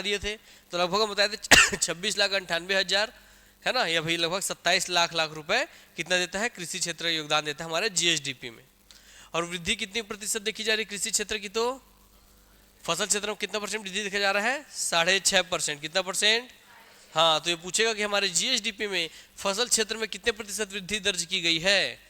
दिए थे, तो लगभग हम बताए थे 26,98,000 है ना, या भाई लगभग 27 लाख रुपए कितना देता है कृषि क्षेत्र योगदान देता है हमारे जीएसडीपी में। और वृद्धि कितनी प्रतिशत देखी जा रही है कृषि क्षेत्र की, तो फसल क्षेत्र में कितना परसेंट वृद्धि देखा जा रहा है, 6.5%। कितना परसेंट? हाँ, तो ये पूछेगा कि हमारे जीएसडीपी में फसल क्षेत्र में कितने प्रतिशत वृद्धि दर्ज की गई है।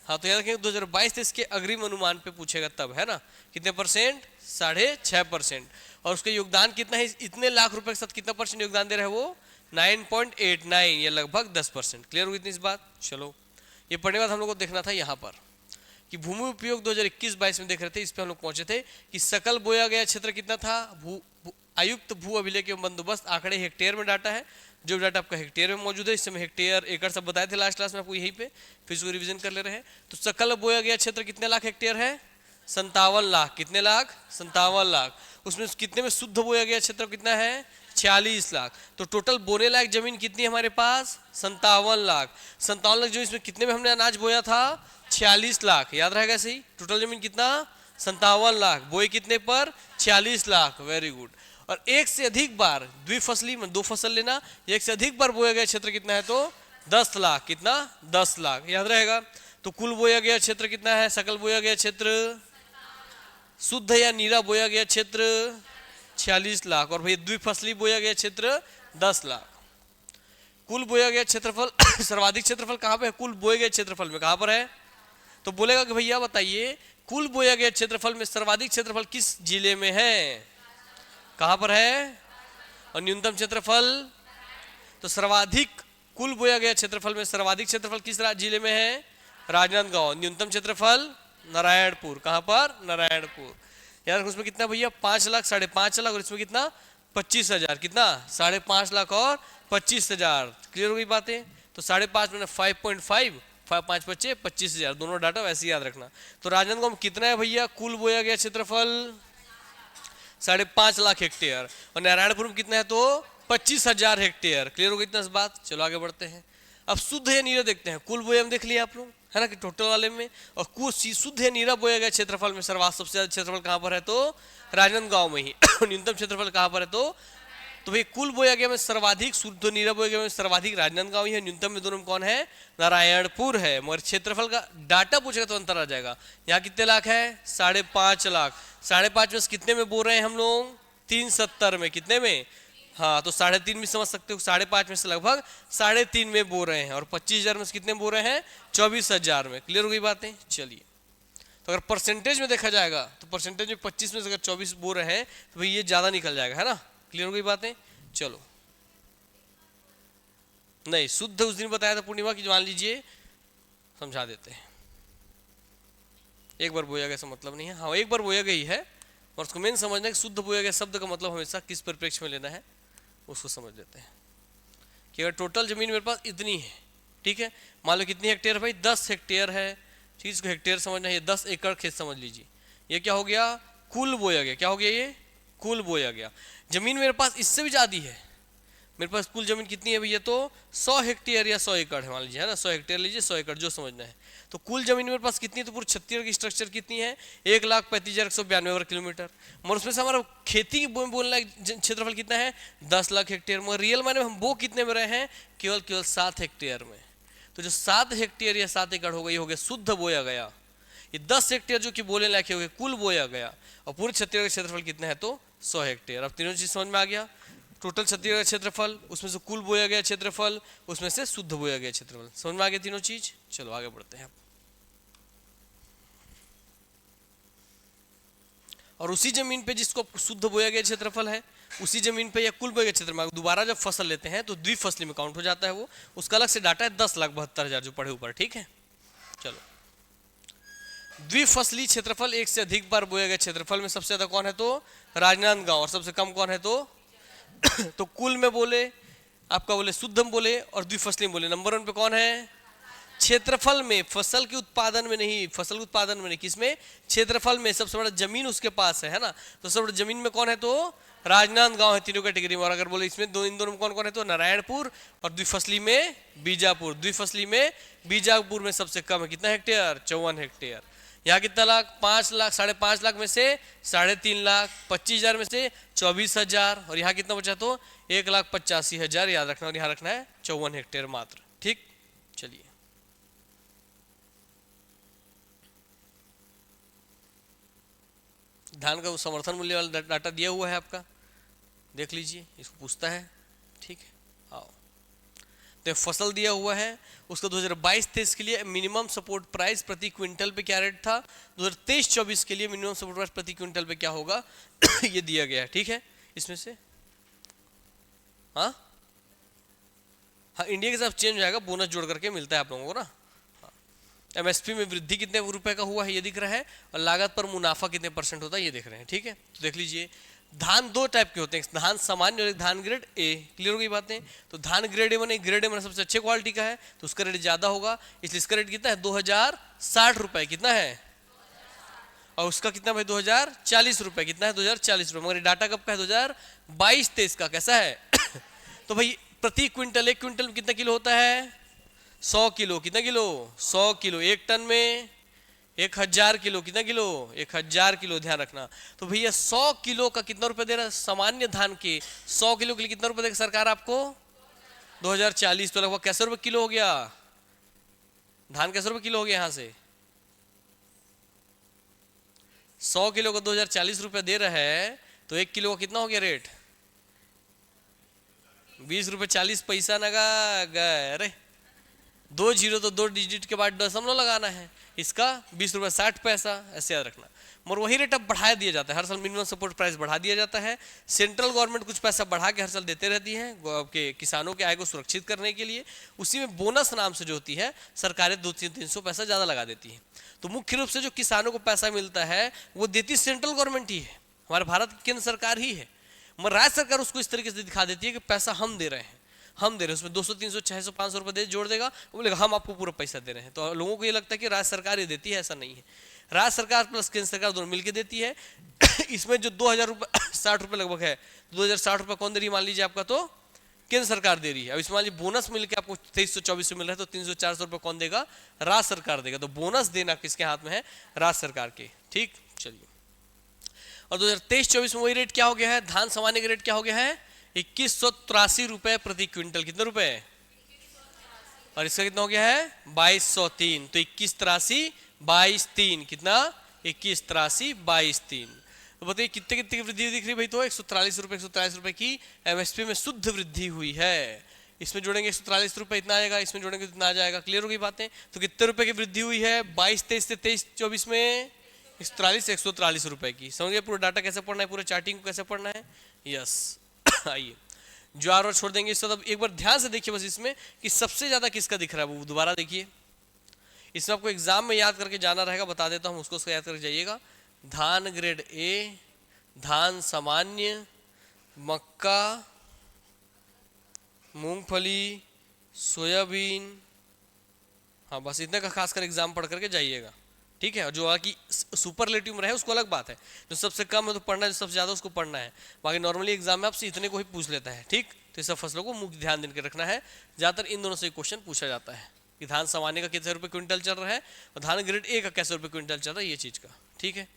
हाँ, तो याद रखेंगे 2022-23 के अग्रिम अनुमान पे पूछेगा तब, है ना, कितने परसेंट, 6.5%। और उसका योगदान कितना है, इतने लाख रुपए के साथ कितना परसेंट योगदान दे रहा है वो, 9.89 या लगभग 10%। क्लियर होगी इतनी इस बात। चलो, ये पढ़ने के बाद हम लोग को देखना था यहाँ पर कि भूमि उपयोग 2021-22 में देख रहे थे, इस पे हम लोग पहुंचे थे कि सकल बोया गया क्षेत्र कितना था, आयुक्त भू अभिलेख एवं बंदोबस्त आंकड़े हेक्टेयर में डाटा है, जो डाटा आपका हेक्टेयर में मौजूद है। इस समय हेक्टेयर एकड़ सब बताए थे लास्ट क्लास में आपको, यहीं पे फिर इसको रिवीजन कर ले रहे हैं। तो सकल बोया गया क्षेत्र कितने लाख हेक्टेयर है, 57 लाख। कितने लाख, 57 लाख। उसमें कितने में शुद्ध बोया गया क्षेत्र कितना है, 46 लाख। तो टोटल बोने लायक जमीन कितनी है हमारे पास, 57 लाख। 57 लाख जो इसमें कितने में हमने अनाज बोया था, 46 लाख। याद रहेगा सही, टोटल जमीन कितना, 57 लाख, बोए कितने पर, 46 लाख। Very good. और एक से अधिक बार द्विफसली में 2 फसल लेना, एक से अधिक बार बोया गया क्षेत्र कितना है, तो 10 लाख। कितना, 10 लाख। याद रहेगा। तो कुल बोया गया क्षेत्र कितना है, सकल बोया गया क्षेत्र, शुद्ध या नीरा बोया गया क्षेत्र 46 लाख, और भाई द्विफसली बोया गया क्षेत्र 10 लाख। कुल बोया गया क्षेत्रफल सर्वाधिक क्षेत्रफल कहां पे है, कुल बोए गए क्षेत्रफल में कहां पर है, तो बोलेगा कि भैया बताइए कुल बोया गया क्षेत्रफल में सर्वाधिक क्षेत्रफल किस जिले में है, कहां पर है, और न्यूनतम क्षेत्रफल, तो सर्वाधिक कुल बोया गया क्षेत्रफल में सर्वाधिक क्षेत्रफल किस जिले में है, राजनांदगांव। न्यूनतम क्षेत्रफल नारायणपुर, कहां पर, नारायणपुर। यार उसमें कितना भैया, 5 लाख, 5.5 लाख, और इसमें कितना, 25,000। कितना, 5.5 लाख और 25,000। क्लियर हो गई बातें। तो 5.5 में 5.5, 5 बच्चे 25,000, दोनों डाटा वैसे याद रखना। तो राजनांदगांव में कितना है भैया कुल बोया गया क्षेत्रफल, 5.5 लाख हेक्टेयर, और नारायणपुर में कितना है, तो 25,000 हेक्टेयर। क्लियर हो गई इतना बात। चलो आगे बढ़ते हैं। अब शुद्ध या नीरा देखते हैं। कुल बोया में देख लिया आप लोग, है ना, कि टोटल वाले में, और कुल शुद्ध या नीरा बोया गया क्षेत्रफल में सबसे ज्यादा क्षेत्रफल कहां पर है, तो राजनांदगांव में ही। न्यूनतम क्षेत्रफल कहां पर है, तो भाई कुल बोया गया में सर्वाधिक, शुद्ध नीरा बोया गया में सर्वाधिक राजनांदगांव ही है, न्यूनतम में दोनों में कौन है, नारायणपुर है। मगर क्षेत्रफल का डाटा पूछेगा तो अंतर आ जाएगा। यहाँ कितने लाख है, 5.5 लाख। 5.5 में कितने में बोल रहे हैं हम लोग, 370 में। कितने में, हाँ, तो 3.5 भी समझ सकते हो, 5.5 में से लगभग 3.5 में बोल रहे हैं, और 25,000 में से कितने बोल रहे हैं, 24,000 में। क्लियर हो गई बातें। चलिए, तो अगर परसेंटेज में देखा जाएगा तो परसेंटेज में 25 में से अगर 24 बोल रहे हैं तो भाई ये ज्यादा निकल जाएगा, है ना। क्लियर हो गई बातें। चलो, नहीं शुद्ध उस दिन बताया था पूर्णिमा की, मान लीजिए समझा देते हैं। एक बार बोया गया ऐसा मतलब नहीं है, हाँ एक बार बोया गई है, और उसको मेन समझना है कि शुद्ध बोया गया शब्द का मतलब हमेशा किस परिप्रेक्ष्य में लेना है, उसको समझ लेते हैं। कि अगर टोटल जमीन मेरे पास इतनी है, ठीक है, मान लो कितनी हेक्टेयर भाई, 10 हेक्टेयर है, ठीक, इसको हेक्टेयर समझना है, 10 एकड़ खेत समझ लीजिए। ये क्या हो गया, कुल बोया गया। क्या हो गया, ये कुल बोया गया। जमीन मेरे पास इससे भी ज्यादा है, मेरे पास कुल जमीन कितनी है भैया, तो 100 हेक्टेयर या 100 एकड़ है मान लीजिए, है ना, 100 हेक्टेयर लीजिए, 100 एकड़ जो समझना है। तो कुल जमीन मेरे पास कितनी है, तो पूरी छत्तीसगढ़ की स्ट्रक्चर कितनी है, 1,35,192 वर्ग किलोमीटर। मगर उसमें से हमारा खेती की बोलना क्षेत्रफल कितना है, 10 लाख हेक्टेयर। मगर रियल माने हम वो कितने में रहे हैं, केवल 7 हेक्टेयर में। तो जो 7 हेक्टेयर या 7 एकड़ हो गई, हो गया शुद्ध बोया गया। ये 10 हेक्टेयर जो कि बोले लायक हो गए, कुल बोया गया। और पूरे छत्तीसगढ़ का क्षेत्रफल कितना है, तो 100 हेक्टेयर। अब तीनों चीज समझ में आ गया। टोटल छत्तीसगढ़ का क्षेत्रफल, उसमें से कुल बोया गया क्षेत्रफल, उसमें से शुद्ध बोया गया क्षेत्रफल। समझ में आ गया तीनों चीज। चलो आगे बढ़ते हैं। और उसी जमीन पे जिसको शुद्ध बोया गया क्षेत्रफल है, उसी जमीन पे या कुल बोया गया क्षेत्र में दोबारा जब फसल लेते हैं तो द्विफसली में काउंट हो जाता है वो। उसका अलग से डाटा है 10,72,000 जो पढ़े ऊपर, ठीक है। चलो, द्विफसली क्षेत्रफल, एक से अधिक बार बोया गया क्षेत्रफल में सबसे ज्यादा कौन है, तो राजनांदगांव, और सबसे कम कौन है, तो कुल में बोले आपका बोले शुद्ध में बोले और द्विफसली में बोले नंबर 1 पे कौन है, क्षेत्रफल में, फसल के उत्पादन में नहीं, फसल के उत्पादन में नहीं, किसमें, क्षेत्रफल में सबसे बड़ा जमीन उसके पास है ना। तो सबसे बड़ा जमीन में कौन है, तो राजनांदगांव है तीनों कैटेगरी में। और अगर बोले इसमें इन दोनों में कौन कौन है, तो नारायणपुर, और द्विफसली में बीजापुर। द्विफसली में बीजापुर में सबसे कम है, कितना हेक्टेयर, 54 हेक्टेयर। यहाँ कितना लाख, 5 लाख, 5.5 लाख में से 3.5 लाख, 25,000 में से 24,000, और यहाँ कितना बचा तो 1,85,000 याद रखना, और यहाँ रखना है 54 हेक्टेयर मात्र। ठीक, चलिए धान का समर्थन मूल्य वाला डाटा दिया हुआ है आपका, देख लीजिए, इसको पूछता है। ठीक है, आओ, तो फसल दिया हुआ है उसका 2022-23 के लिए मिनिमम सपोर्ट प्राइस प्रति क्विंटल पे क्या रेट था, 2023-24 के लिए मिनिमम सपोर्ट प्राइस प्रति क्विंटल पे क्या होगा ये दिया गया है। ठीक है, इसमें से हाँ हाँ इंडिया के साथ चेंज हो जाएगा, बोनस जोड़ करके मिलता है आप लोगों को ना। एमएसपी में वृद्धि कितने रुपए का हुआ है ये दिख रहा है, और लागत पर मुनाफा कितने % होता है ये देख रहे हैं। ठीक है, तो देख लीजिए धान दो टाइप के होते हैं, धान सामान्य और एक धान ग्रेड ए। क्लियर हो गई बातें? तो धान ग्रेड ए माने, ग्रेड ए माने सबसे अच्छे क्वालिटी का है, तो उसका रेट ज्यादा होगा, इसलिए इसका रेट कितना है 2060 रुपए। कितना है? और उसका कितना भाई 2040 रुपए। कितना है? 2040 रुपए। मगर डाटा कब का है? 2022-23 का। कैसा है? तो भाई प्रति क्विंटल, एक क्विंटल में कितना किलो होता है? 100 किलो। कितना किलो? 100 किलो। एक टन में 1000 किलो। कितना किलो? 1000 किलो, ध्यान रखना। तो भैया 100 किलो का कितना रुपए दे रहा है? सामान्य धान के 100 किलो के लिए कितना रुपए देगा सरकार आपको? 2040। तो लगभग कैसे रुपए किलो हो गया धान? कैसे रुपए किलो हो गया? यहाँ से 100 किलो का 2040 रुपए दे रहा है, तो 1 किलो का कितना हो गया रेट? 20 रुपए 40 पैसा लगा गए। अरे 2 जीरो तो 2 डिजिट के बाद दशमलव लगाना है। इसका 20 रुपए 60 पैसा, ऐसे याद रखना। मगर वही रेट अब बढ़ा दिया जाता है, हर साल मिनिमम सपोर्ट प्राइस बढ़ा दिया जाता है। सेंट्रल गवर्नमेंट कुछ पैसा बढ़ा के हर साल देते रहती है के किसानों के आय को सुरक्षित करने के लिए। उसी में बोनस नाम से जो होती है सरकारें 200-300 पैसा ज़्यादा लगा देती है। तो मुख्य रूप से जो किसानों को पैसा मिलता है वो देती सेंट्रल गवर्नमेंट ही है, हमारे भारत की केंद्र सरकार ही है। मगर राज्य सरकार उसको इस तरीके से दिखा देती है कि पैसा हम दे रहे हैं, हम दे रहे हैं, उसमें 200, 300, 600, 500 रुपए दे जोड़ देगा, वो बोलेगा हम आपको पूरा पैसा दे रहे हैं। तो लोगों को ये लगता है कि राज्य सरकार ही देती है, ऐसा नहीं है। राज्य सरकार प्लस केंद्र सरकार दोनों मिलकर देती है। इसमें जो 2060 रुपए लगभग है, 2060 रुपए कौन दे रही है मान लीजिए आपका? तो केंद्र सरकार दे रही है। अब इसमें मान लीजिए बोनस मिलकर आपको 2324 मिल रहा है, तो 300-400 रुपए कौन देगा? राज्य सरकार देगा। तो बोनस देना किसके हाथ में है? राज्य सरकार के। ठीक, चलिए। और 2023-24 में वही रेट क्या हो गया है? धान सामान्य का रेट क्या हो गया है? 2183 रुपए प्रति क्विंटल। कितने रुपए? और इसका कितना हो गया है? 2203। तो 2183 2203 कितना? 2183 2203। तो बताइए कितने कितने की वृद्धि दिख रही भाई? तो 143 रुपए की एमएसपी में शुद्ध वृद्धि हुई है। इसमें जोड़ेंगे 143 रुपए, इतना आएगा, इसमें जोड़ेंगे तो इतना आ जाएगा। क्लियर हो गई बातें? तो कितने रुपए की वृद्धि हुई है 22-23 से 23-24 में? 143 रुपए की। समझ गए पूरा डाटा कैसे पढ़ना है, पूरे चार्टिंग को कैसे पढ़ना है? यस। आइए ज्वार और छोड़ देंगे इसको। तब एक बार ध्यान से देखिए बस इसमें कि सबसे ज्यादा किसका दिख रहा है, वो दोबारा देखिए। इसमें आपको एग्जाम में याद करके जाना रहेगा, बता देता हूं, उसको याद करके जाइएगा। धान ग्रेड ए, धान सामान्य, मक्का, मूंगफली, सोयाबीन, हाँ बस इतने का खासकर एग्जाम पढ़ करके जाइएगा। ठीक है, और जो आगे सुपरलेटिव में रहे उसको अलग बात है, जो सबसे कम है तो पढ़ना है, जो सबसे ज्यादा उसको पढ़ना है। बाकी नॉर्मली एग्जाम में आपसे इतने को ही पूछ लेता है। ठीक, तो सब फसलों को मुख्य ध्यान देकर रखना है। ज्यादातर इन दोनों से क्वेश्चन पूछा जाता है कि धान सामान्य का कितने रुपए क्विंटल चल रहा है और धान ग्रेड ए का कैसे रुपए क्विंटल चल रहा है, ये चीज का। ठीक है,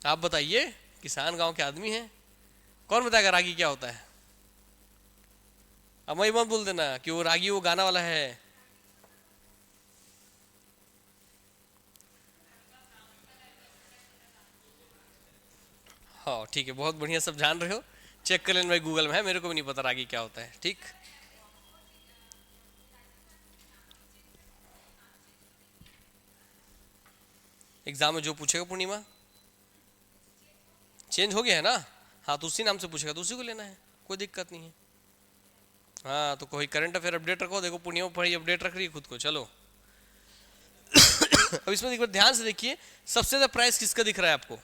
आप बताइए, किसान गाँव के आदमी है, कौन बताएगा रागी क्या होता है? अब मैं मत बोल देना कि वो रागी वो गाना वाला है। हाँ ठीक है, बहुत बढ़िया, सब जान रहे हो। चेक कर लेना भाई, गूगल में है, मेरे को भी नहीं पता रागी क्या होता है। ठीक, एग्जाम में जो पूछेगा पूर्णिमा चेंज हो गया है ना? हाँ तो उसी नाम से पूछेगा तो उसी को लेना है, कोई दिक्कत नहीं है। हाँ तो कोई करंट अफेयर अपडेट रखो। देखो पूर्णिमा पढ़ी अपडेट रख रही है खुद को। चलो अब इसमें एक बार ध्यान से देखिए, सबसे ज्यादा प्राइस किसका दिख रहा है आपको?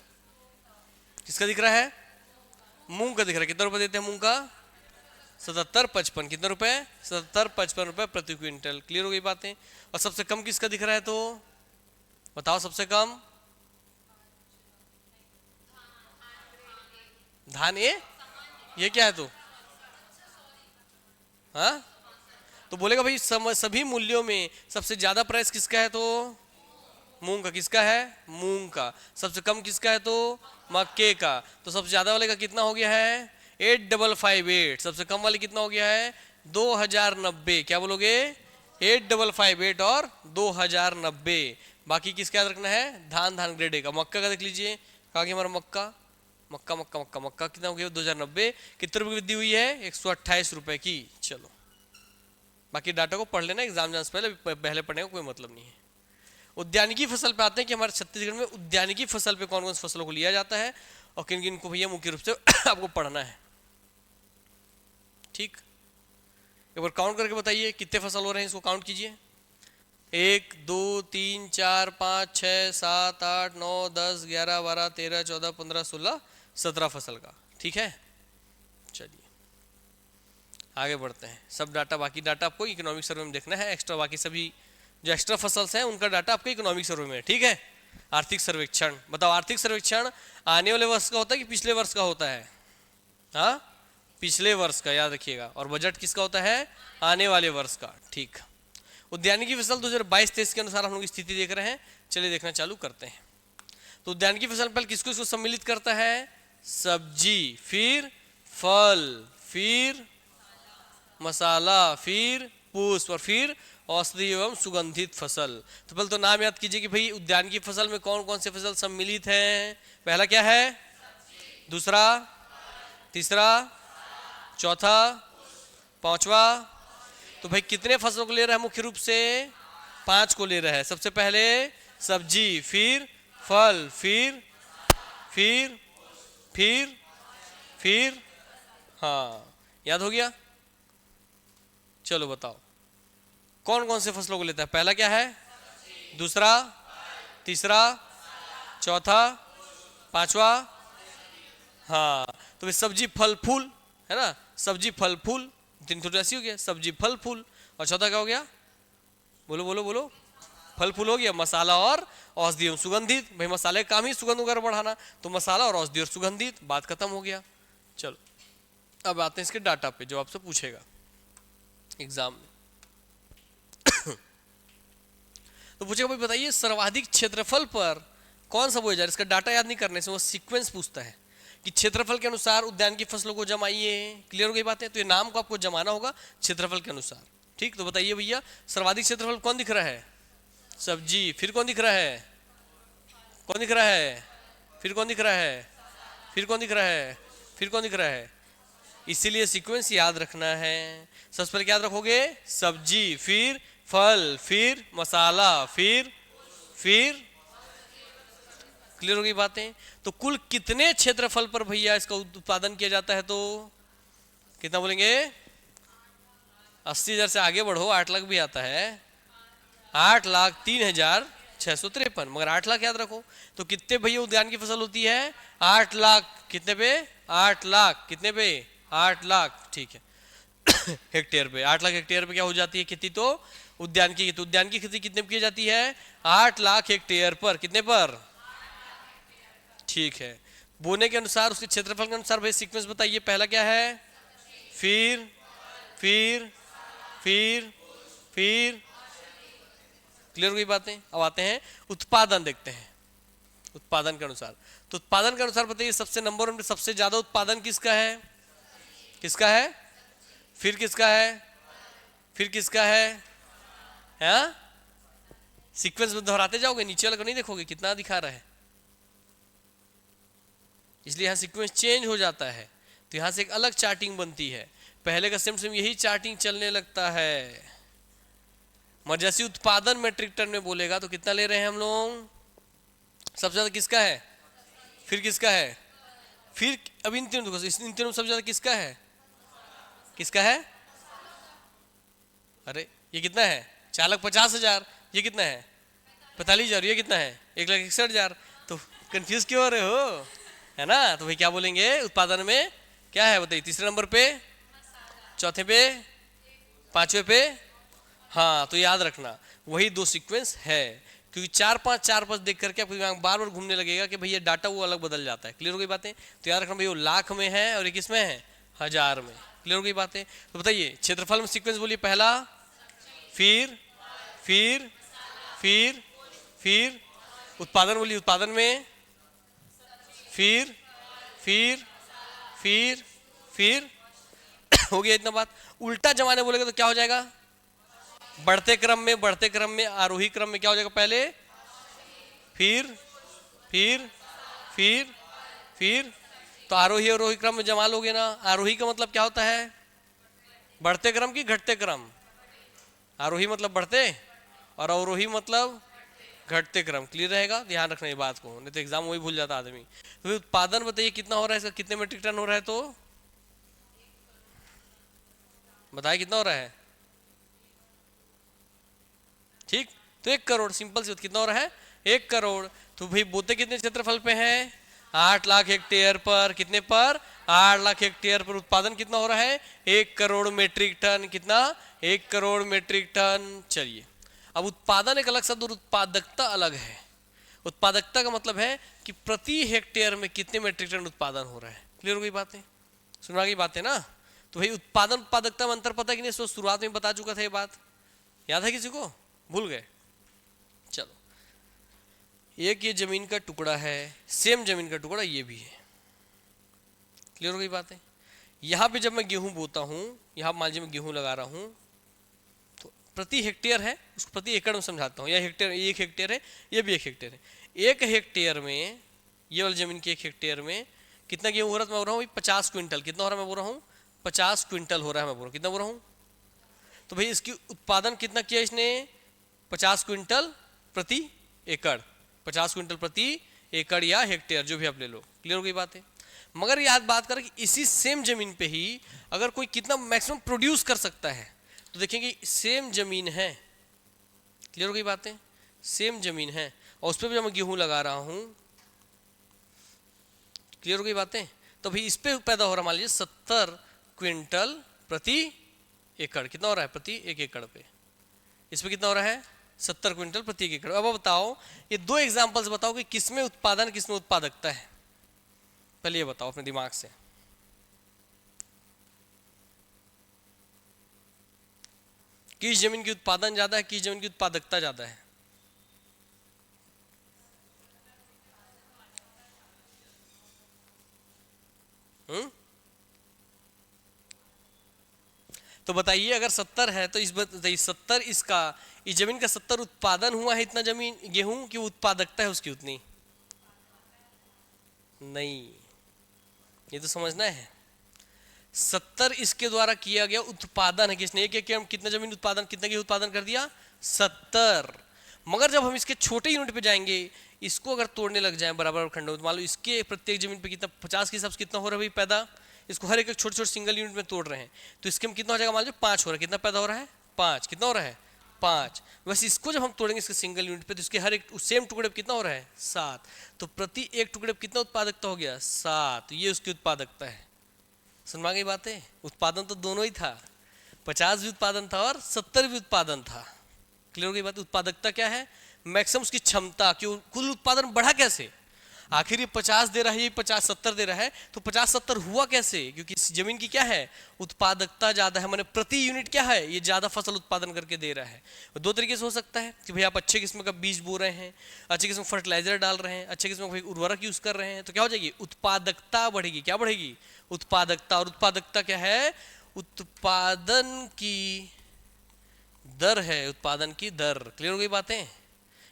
किसका दिख रहा है? मूंग का दिख रहा है। कितना रुपए देते हैं मूंग का? 77-55। कितने रुपए? 77-55 रुपए प्रति क्विंटल। क्लियर हो गई बातें? और सबसे कम किसका दिख रहा है? तो बताओ सबसे कम। धान ए, ये क्या है? तो हाँ तो बोलेगा भाई सभी मूल्यों में सबसे ज्यादा प्राइस किसका है, तो मूंग का। किसका है, मूंग का। सबसे कम किसका है, तो मक्के का। तो सबसे ज्यादा वाले का कितना हो गया है, 8558। सबसे कम वाले कितना हो गया है, 2090। क्या बोलोगे, 8558 और 2090। बाकी किसका याद रखना है, धान धान ग्रेड ए का। मक्का का देख लीजिए, कहा कि हमारा मक्का मक्का मक्का मक्का मक्का कितना हो गया, 2090। कितने रुपए की वृद्धि हुई है, 128 रुपए की। चलो बाकी डाटा को पढ़ लेना, एग्जाम जाने से पहले पढ़ने का कोई मतलब नहीं है। उद्यानिकी फसल पे आते हैं कि हमारे छत्तीसगढ़ में उद्यानिकी फसल पे कौन कौन सी फसलों को लिया जाता है और किन किन को भैया मुख्य रूप से आपको पढ़ना है। ठीक, एक बार काउंट करके बताइए कितने फसल हो रहे हैं, इसको काउंट कीजिए। 1 2 3 4 5 6 7 8 9 10 11 12 13 14 15 16 17 फसल का। ठीक है, चलिए आगे बढ़ते हैं। सब डाटा, बाकी डाटा आपको इकोनॉमिक सर्वे में देखना है। एक्स्ट्रा बाकी सभी जो एक्स्ट्रा फसल्स हैं उनका डाटा आपको इकोनॉमिक सर्वे में है। ठीक है, आर्थिक सर्वेक्षण बताओ, आर्थिक सर्वेक्षण आने वाले वर्ष का होता है कि पिछले वर्ष का होता है, हाँ पिछले वर्ष का, याद रखिएगा। और बजट किसका होता है, आने वाले वर्ष का। ठीक, उद्यानिकी फसल 2022-23 के अनुसार हम लोग स्थिति देख रहे हैं, चलिए देखना चालू करते हैं। तो उद्यानिकी फसल पहले किसको किसको सम्मिलित करता है, सब्जी, फिर फल, फिर मसाला, फिर पुष्प और फिर औषधीय एवं सुगंधित फसल। तो पहले तो नाम याद कीजिए कि भाई उद्यानिकी फसल में कौन कौन से फसल सम्मिलित हैं। पहला क्या है, दूसरा, तीसरा, चौथा, पांचवा। तो भाई कितने फसलों को ले रहा है, मुख्य रूप से 5 को ले रहा है। सबसे पहले सब्जी, फिर फल, फिर फिर फिर फिर हाँ याद हो गया। चलो बताओ कौन कौन से फसलों को लेता है। पहला क्या है, दूसरा, तीसरा, चौथा, पांचवा। हाँ तो भाई सब्जी फल फूल है ना, सब्जी फल फूल 3 तो ऐसी हो गया, सब्जी फल फूल। और चौथा क्या हो गया, बोलो बोलो बोलो, फल फूल हो गया। मसाला और औषधि एवं सुगंधित, भाई मसाले का काम ही सुगंध वगैरह बढ़ाना, तो मसाला और औषधि और सुगंधित, बात खत्म हो गया। चलो अब आते हैं इसके डाटा पे जो आपसे पूछेगा एग्जाम में। तो पूछेगा भाई बताइए सर्वाधिक क्षेत्रफल पर कौन सा बोया जा रहा है। इसका डाटा याद नहीं करने से वो सीक्वेंस पूछता है कि क्षेत्रफल के अनुसार उद्यान की फसलों को जमाइए। क्लियर हो गई बात है, तो ये नाम को आपको जमाना होगा क्षेत्रफल के अनुसार। ठीक, तो बताइए भैया सर्वाधिक क्षेत्रफल कौन दिख रहा है, सब्जी। फिर कौन दिख रहा है, कौन दिख रहा है, फिर कौन दिख रहा है, फिर कौन दिख रहा है, फिर कौन दिख रहा है। इसीलिए सीक्वेंस याद रखना है। सबसे पहले क्या याद रखोगे, सब्जी, फिर फल, फिर मसाला, फिर क्लियर हो गई बातें। तो कुल कितने क्षेत्रफल पर भैया इसका उत्पादन किया जाता है, तो कितना बोलेंगे, 80,000 से आगे बढ़ो, 8 लाख भी आता है, 8,03,653। मगर 8 लाख याद रखो। तो कितने भैया उद्यान की फसल होती है, 8 लाख। कितने पे, 8 लाख। कितने पे, 8 लाख। ठीक है हेक्टेयर पे, 8 लाख हेक्टेयर पे क्या हो जाती है खेती, तो उद्यान की। तो उद्यान की खेती कितने की जाती है, 8 लाख हेक्टेयर पर। कितने पर, ठीक है। बोने के अनुसार उसके क्षेत्रफल के अनुसार भाई सीक्वेंस बताइए। पहला क्या है, फिर फिर फिर फिर क्लियर हो गई बातें। अब आते हैं उत्पादन, देखते हैं उत्पादन के अनुसार। तो उत्पादन के अनुसार बताइए सबसे नंबर में सबसे ज्यादा उत्पादन किसका है, किसका है, फिर किसका है, फिर किसका है, हाँ सीक्वेंस में दोहराते जाओगे, नीचे वाला को नहीं देखोगे कितना दिखा रहा है, इसलिए यहां सीक्वेंस चेंज हो जाता है। तो यहां से एक अलग चार्टिंग बनती है। पहले का सेम यही चार्टिंग चलने लगता है। मगर जैसे उत्पादन मेट्रिक टन में बोलेगा तो कितना ले रहे हैं हम लोग, सबसे ज्यादा किसका है, फिर किसका है, फिर अब इन तीनों में सबसे ज्यादा किसका है, किसका है, अरे ये कितना है, 4,50,000। ये कितना है, 45,000। ये कितना है, 1,61,000। तो कंफ्यूज क्यों हो रहे हो, है ना। तो भाई क्या बोलेंगे उत्पादन में क्या है बताइए, तीसरे नंबर पे, चौथे पे, पांचवे पे। हाँ तो याद रखना वही 2 सीक्वेंस है, क्योंकि 4-5 देख करके आपको दिमाग बार बार घूमने लगेगा कि भैया डाटा वो अलग बदल जाता है। क्लियर हो गई बातें। तो याद रखना भैया वो लाख में है और ये किस में है, 1000 में। क्लियर हो गई बातें। तो बताइए क्षेत्रफल में सीक्वेंस बोलिए, पहला फिर फिर फिर फिर उत्पादन बोलिए, उत्पादन में फिर फिर फिर फिर हो गया इतना बात। उल्टा जमाने बोलेगा तो क्या हो जाएगा? बढ़ते क्रम में आरोही क्रम में क्या हो जाएगा? पहले फिर फिर फिर फिर, तो आरोही अवरोही क्रम में जमा लोगे ना। आरोही का मतलब क्या होता है? बढ़ते क्रम की घटते क्रम? आरोही मतलब बढ़ते और अवरोही मतलब घटते क्रम। क्लियर रहेगा, ध्यान रखना ये बात को, नहीं तो एग्जाम वही भूल जाता आदमी। तो उत्पादन बताइए कितना हो रहा है इसका, कितने मीट्रिक टन हो रहा है? तो बताइए कितना हो रहा है? ठीक, तो 1 करोड़। सिंपल सी बात, कितना हो रहा है? 1 करोड़। तो भाई बोते कितने क्षेत्रफल पे हैं? 8 लाख हेक्टेयर पर। कितने पर? 8 लाख हेक्टेयर पर। उत्पादन कितना हो रहा है? 1 करोड़ मीट्रिक टन। कितना? 1 करोड़ मीट्रिक टन। चलिए, अब उत्पादन एक अलग शब्द और उत्पादकता अलग है। उत्पादकता का मतलब है कि प्रति हेक्टेयर में कितने मीट्रिक टन उत्पादन हो रहा है। क्लियर हो गई बातें? सुना गई बातें ना? तो भाई उत्पादन उत्पादकता में अंतर पता है कि नहीं? शुरुआत में बता चुका था ये बात, याद है किसी को? भूल गए? चलो, एक ये जमीन का टुकड़ा है, सेम जमीन का टुकड़ा ये भी है। क्लियर हो गई बातें? यहाँ पे जब मैं गेहूं बोता हूँ, यहाँ मान लीजिए मैं गेहूं लगा रहा हूँ, तो प्रति हेक्टेयर है, उसको प्रति एकड़ में समझाता हूँ। यह हेक्टेयर, 1 हेक्टेयर है, ये भी 1 हेक्टेयर है। 1 हेक्टेयर में, ये वाली जमीन के 1 हेक्टेयर में कितना गेहूं हो रहा है? मैं बोल रहा हूँ 50 क्विंटल। कितना हो रहा है? मैं बोल रहा हूँ 50 क्विंटल हो रहा है। मैं बोल रहा हूँ, कितना बोल रहा हूँ? तो भाई इसकी उत्पादन कितना किया इसने? 50 क्विंटल प्रति एकड़। 50 क्विंटल प्रति एकड़ या हेक्टेयर, जो भी आप ले लो। क्लियर हो गई बात है? मगर याद बात करें कि इसी सेम जमीन पे ही अगर कोई कितना मैक्सिमम प्रोड्यूस कर सकता है, तो देखेंगे सेम जमीन है। क्लियर हो गई बातें? सेम जमीन है और उस पर भी मैं गेहूं लगा रहा हूं। क्लियर हो गई बातें? तो भाई इस पे पैदा हो रहा, मान लीजिए 70 क्विंटल प्रति एकड़। कितना हो रहा है? प्रति 1 एकड़ पे। इस पे कितना हो रहा है? 70 क्विंटल प्रति एकड़। अब बताओ, ये 2 एग्जांपल्स बताओ कि किसमें उत्पादन किसमें उत्पादकता है। पहले ये बताओ अपने दिमाग से। किस जमीन की उत्पादन ज्यादा है, किस जमीन की उत्पादकता ज्यादा है? तो बताइए, अगर 70 है तो इस 70 इसका, इस जमीन का 70 उत्पादन हुआ है इतना जमीन गेहूं की उत्पादकता है उसकी उतनी नहीं। ये तो समझना है। 70 इसके द्वारा किया गया उत्पादन है। किसने? एक कितना जमीन उत्पादन, कितना गेहूं उत्पादन कर दिया? 70। मगर जब हम इसके छोटे यूनिट पे जाएंगे, इसको अगर तोड़ने लग जाए बराबर खंडों, तो मान लो इसके प्रत्येक जमीन पे कितना, 50 के हिसाब से कितना हो रहा है भाई पैदा? इसको हर एक छोटे छोटे सिंगल यूनिट में तोड़ रहे हैं, तो इसके में कितना हो जाएगा? मान लो 5 हो रहा है। कितना पैदा हो रहा है? 5। कितना हो रहा है? 5। बस इसको जब हम तोड़ेंगे इसके सिंगल यूनिट पे, तो इसके हर एक सेम टुकड़े पे कितना हो रहा है? 7। तो प्रति एक टुकड़े पे कितना उत्पादकता हो गया? 7। ये उसकी उत्पादकता है। सुनवा गई बातें? उत्पादन तो दोनों ही था, 50 भी उत्पादन था और 70 भी उत्पादन था। क्लियर हो गई बात? उत्पादकता क्या है? मैक्सिमम उसकी क्षमता। क्यों? कुल उत्पादन बढ़ा कैसे? आखिर ये 50 दे रहा है, ये 50-70 दे रहा है, तो 50-70 हुआ कैसे? क्योंकि इस जमीन की क्या है? उत्पादकता ज्यादा है, माने प्रति यूनिट क्या है? ये ज्यादा फसल उत्पादन करके दे रहा है। 2 तरीके से हो सकता है कि भाई आप अच्छे किस्म का बीज बो रहे हैं, अच्छे किस्म फर्टिलाइजर डाल रहे हैं, अच्छे किस्म का उर्वरक यूज कर रहे हैं, तो क्या हो जाएगी? उत्पादकता बढ़ेगी। क्या बढ़ेगी? उत्पादकता। और उत्पादकता क्या है? उत्पादन की दर है, उत्पादन की दर। क्लियर हो गई बातें?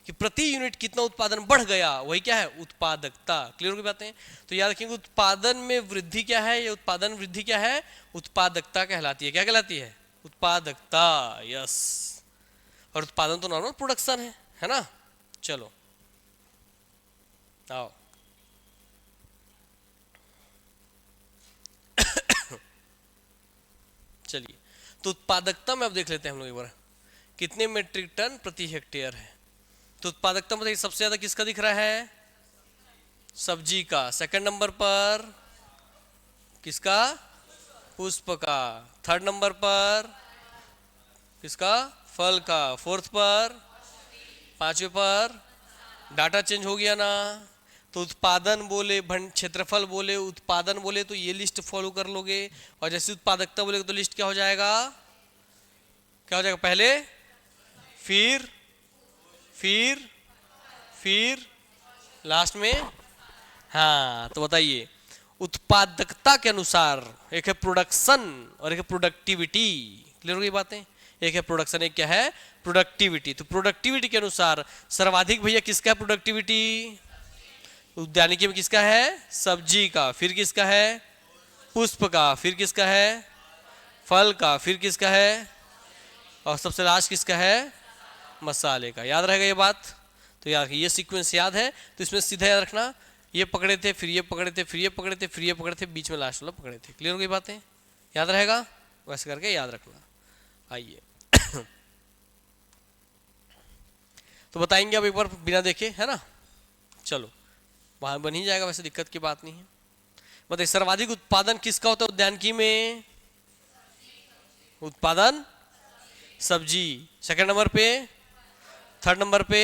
कि प्रति यूनिट कितना उत्पादन बढ़ गया, वही क्या है? उत्पादकता। क्लियर हो गई बातें? तो याद रखेंगे, उत्पादन में वृद्धि क्या है? ये उत्पादन वृद्धि क्या है? उत्पादकता कहलाती है। क्या कहलाती है? उत्पादकता। यस। और उत्पादन तो नॉर्मल प्रोडक्शन है ना? चलो आओ, चलिए, तो उत्पादकता में अब देख लेते हैं हम लोग एक बार, कितने मीट्रिक टन प्रति हेक्टेयर है। तो उत्पादकता में सबसे ज्यादा किसका दिख रहा है? सब्जी का। सेकंड नंबर पर किसका? पुष्प का। थर्ड नंबर पर किसका? फल का। फोर्थ पर, पांचवें पर, डाटा चेंज हो गया ना? तो उत्पादन बोले, क्षेत्रफल बोले, उत्पादन बोले तो ये लिस्ट फॉलो कर लोगे, और जैसे उत्पादकता बोले तो लिस्ट क्या हो जाएगा? क्या हो जाएगा? पहले फिर फिर फिर लास्ट में। हाँ तो बताइए, उत्पादकता के अनुसार एक है प्रोडक्शन और एक है प्रोडक्टिविटी। क्लियर हो गई बातें? एक है प्रोडक्शन, एक क्या है प्रोडक्टिविटी। तो प्रोडक्टिविटी के अनुसार सर्वाधिक भैया किसका है प्रोडक्टिविटी? उद्यानिकी में किसका है? सब्जी का। फिर किसका है? पुष्प का। फिर किसका है? फल का। फिर किसका है? और सबसे लास्ट किसका है? मसाले का। याद रहेगा ये बात? तो याद, ये सीक्वेंस याद है तो इसमें सीधा याद रखना, ये पकड़े थे, फिर ये पकड़े थे, फिर ये पकड़े थे, फिर ये पकड़े थे, बीच में लास्ट वाला पकड़े थे। क्लियर हो गई बातें? याद रहेगा? वैसे करके याद रखना। आइए तो बताएंगे अब एक बार बिना देखे, है ना? चलो वहां बन ही जाएगा, वैसे दिक्कत की बात नहीं है। बताइए, सर्वाधिक उत्पादन किसका होता है उद्यानिकी में? उत्पादन सब्जी। सेकंड नंबर पे, थर्ड नंबर पे,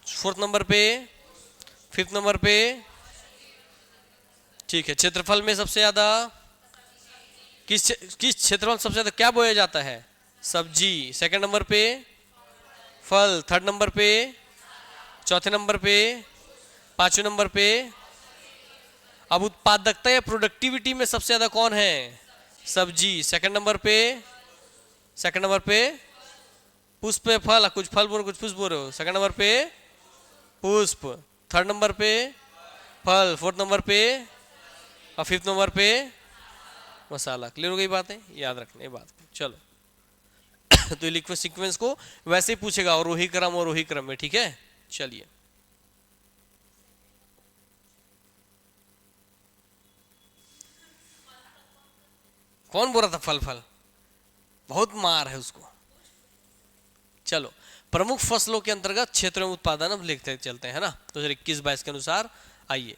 फोर्थ नंबर पे, फिफ्थ नंबर पे। ठीक है। क्षेत्रफल में सबसे ज्यादा किस क्षेत्रफल में सबसे ज्यादा क्या बोया जाता है? सब्जी। सेकंड नंबर पे फल, थर्ड नंबर पे, चौथे नंबर पे, पांचवें नंबर पे। अब उत्पादकता या प्रोडक्टिविटी में सबसे ज्यादा कौन है? सब्जी। सेकंड नंबर पे, सेकंड नंबर पे पुष्प पे फल, कुछ फल बोल कुछ पुष्प बोल रहे हो। सेकंड नंबर पे पुष्प, थर्ड नंबर पे फल, फोर्थ नंबर पे और फिफ्थ नंबर पे मसाला। क्लियर हो गई बातें? याद रखने बात को। चलो तो लिखो सीक्वेंस को वैसे ही पूछेगा, और वही क्रम और वही क्रम में। ठीक है, चलिए कौन बोल रहा था फल फल? बहुत मार है उसको। चलो प्रमुख फसलों के अंतर्गत क्षेत्रों में उत्पादन अब लिखते चलते हैं ना, 2021-22 के अनुसार। आइए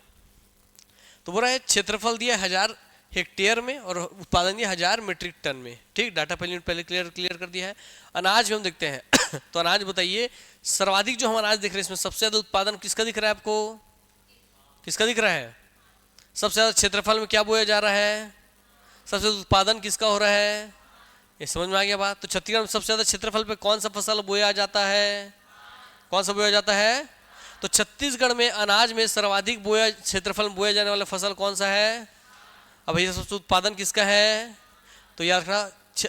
तो बोल रहा है क्षेत्रफल दिया 1000 हेक्टेयर में और उत्पादन दिया 1000 मीट्रिक टन में। ठीक, डाटा पहले क्लियर कर दिया है। अनाज में हम देखते हैं तो अनाज बताइए, सर्वाधिक जो हम अनाज देख रहे हैं इसमें सबसे ज्यादा उत्पादन किसका दिख रहा है आपको? किसका दिख रहा है? सबसे ज्यादा क्षेत्रफल में क्या बोया जा रहा है? सबसे ज्यादा उत्पादन किसका हो रहा है? ये समझ में आ गया बात? तो छत्तीसगढ़ में सबसे ज्यादा क्षेत्रफल पे कौन सा फसल बोया जाता है? कौन सा बोया जाता है? तो छत्तीसगढ़ में अनाज में सर्वाधिक बोया क्षेत्रफल में बोया जाने वाला फसल कौन सा है? अब भैया सबसे उत्पादन किसका है? तो याद रखना,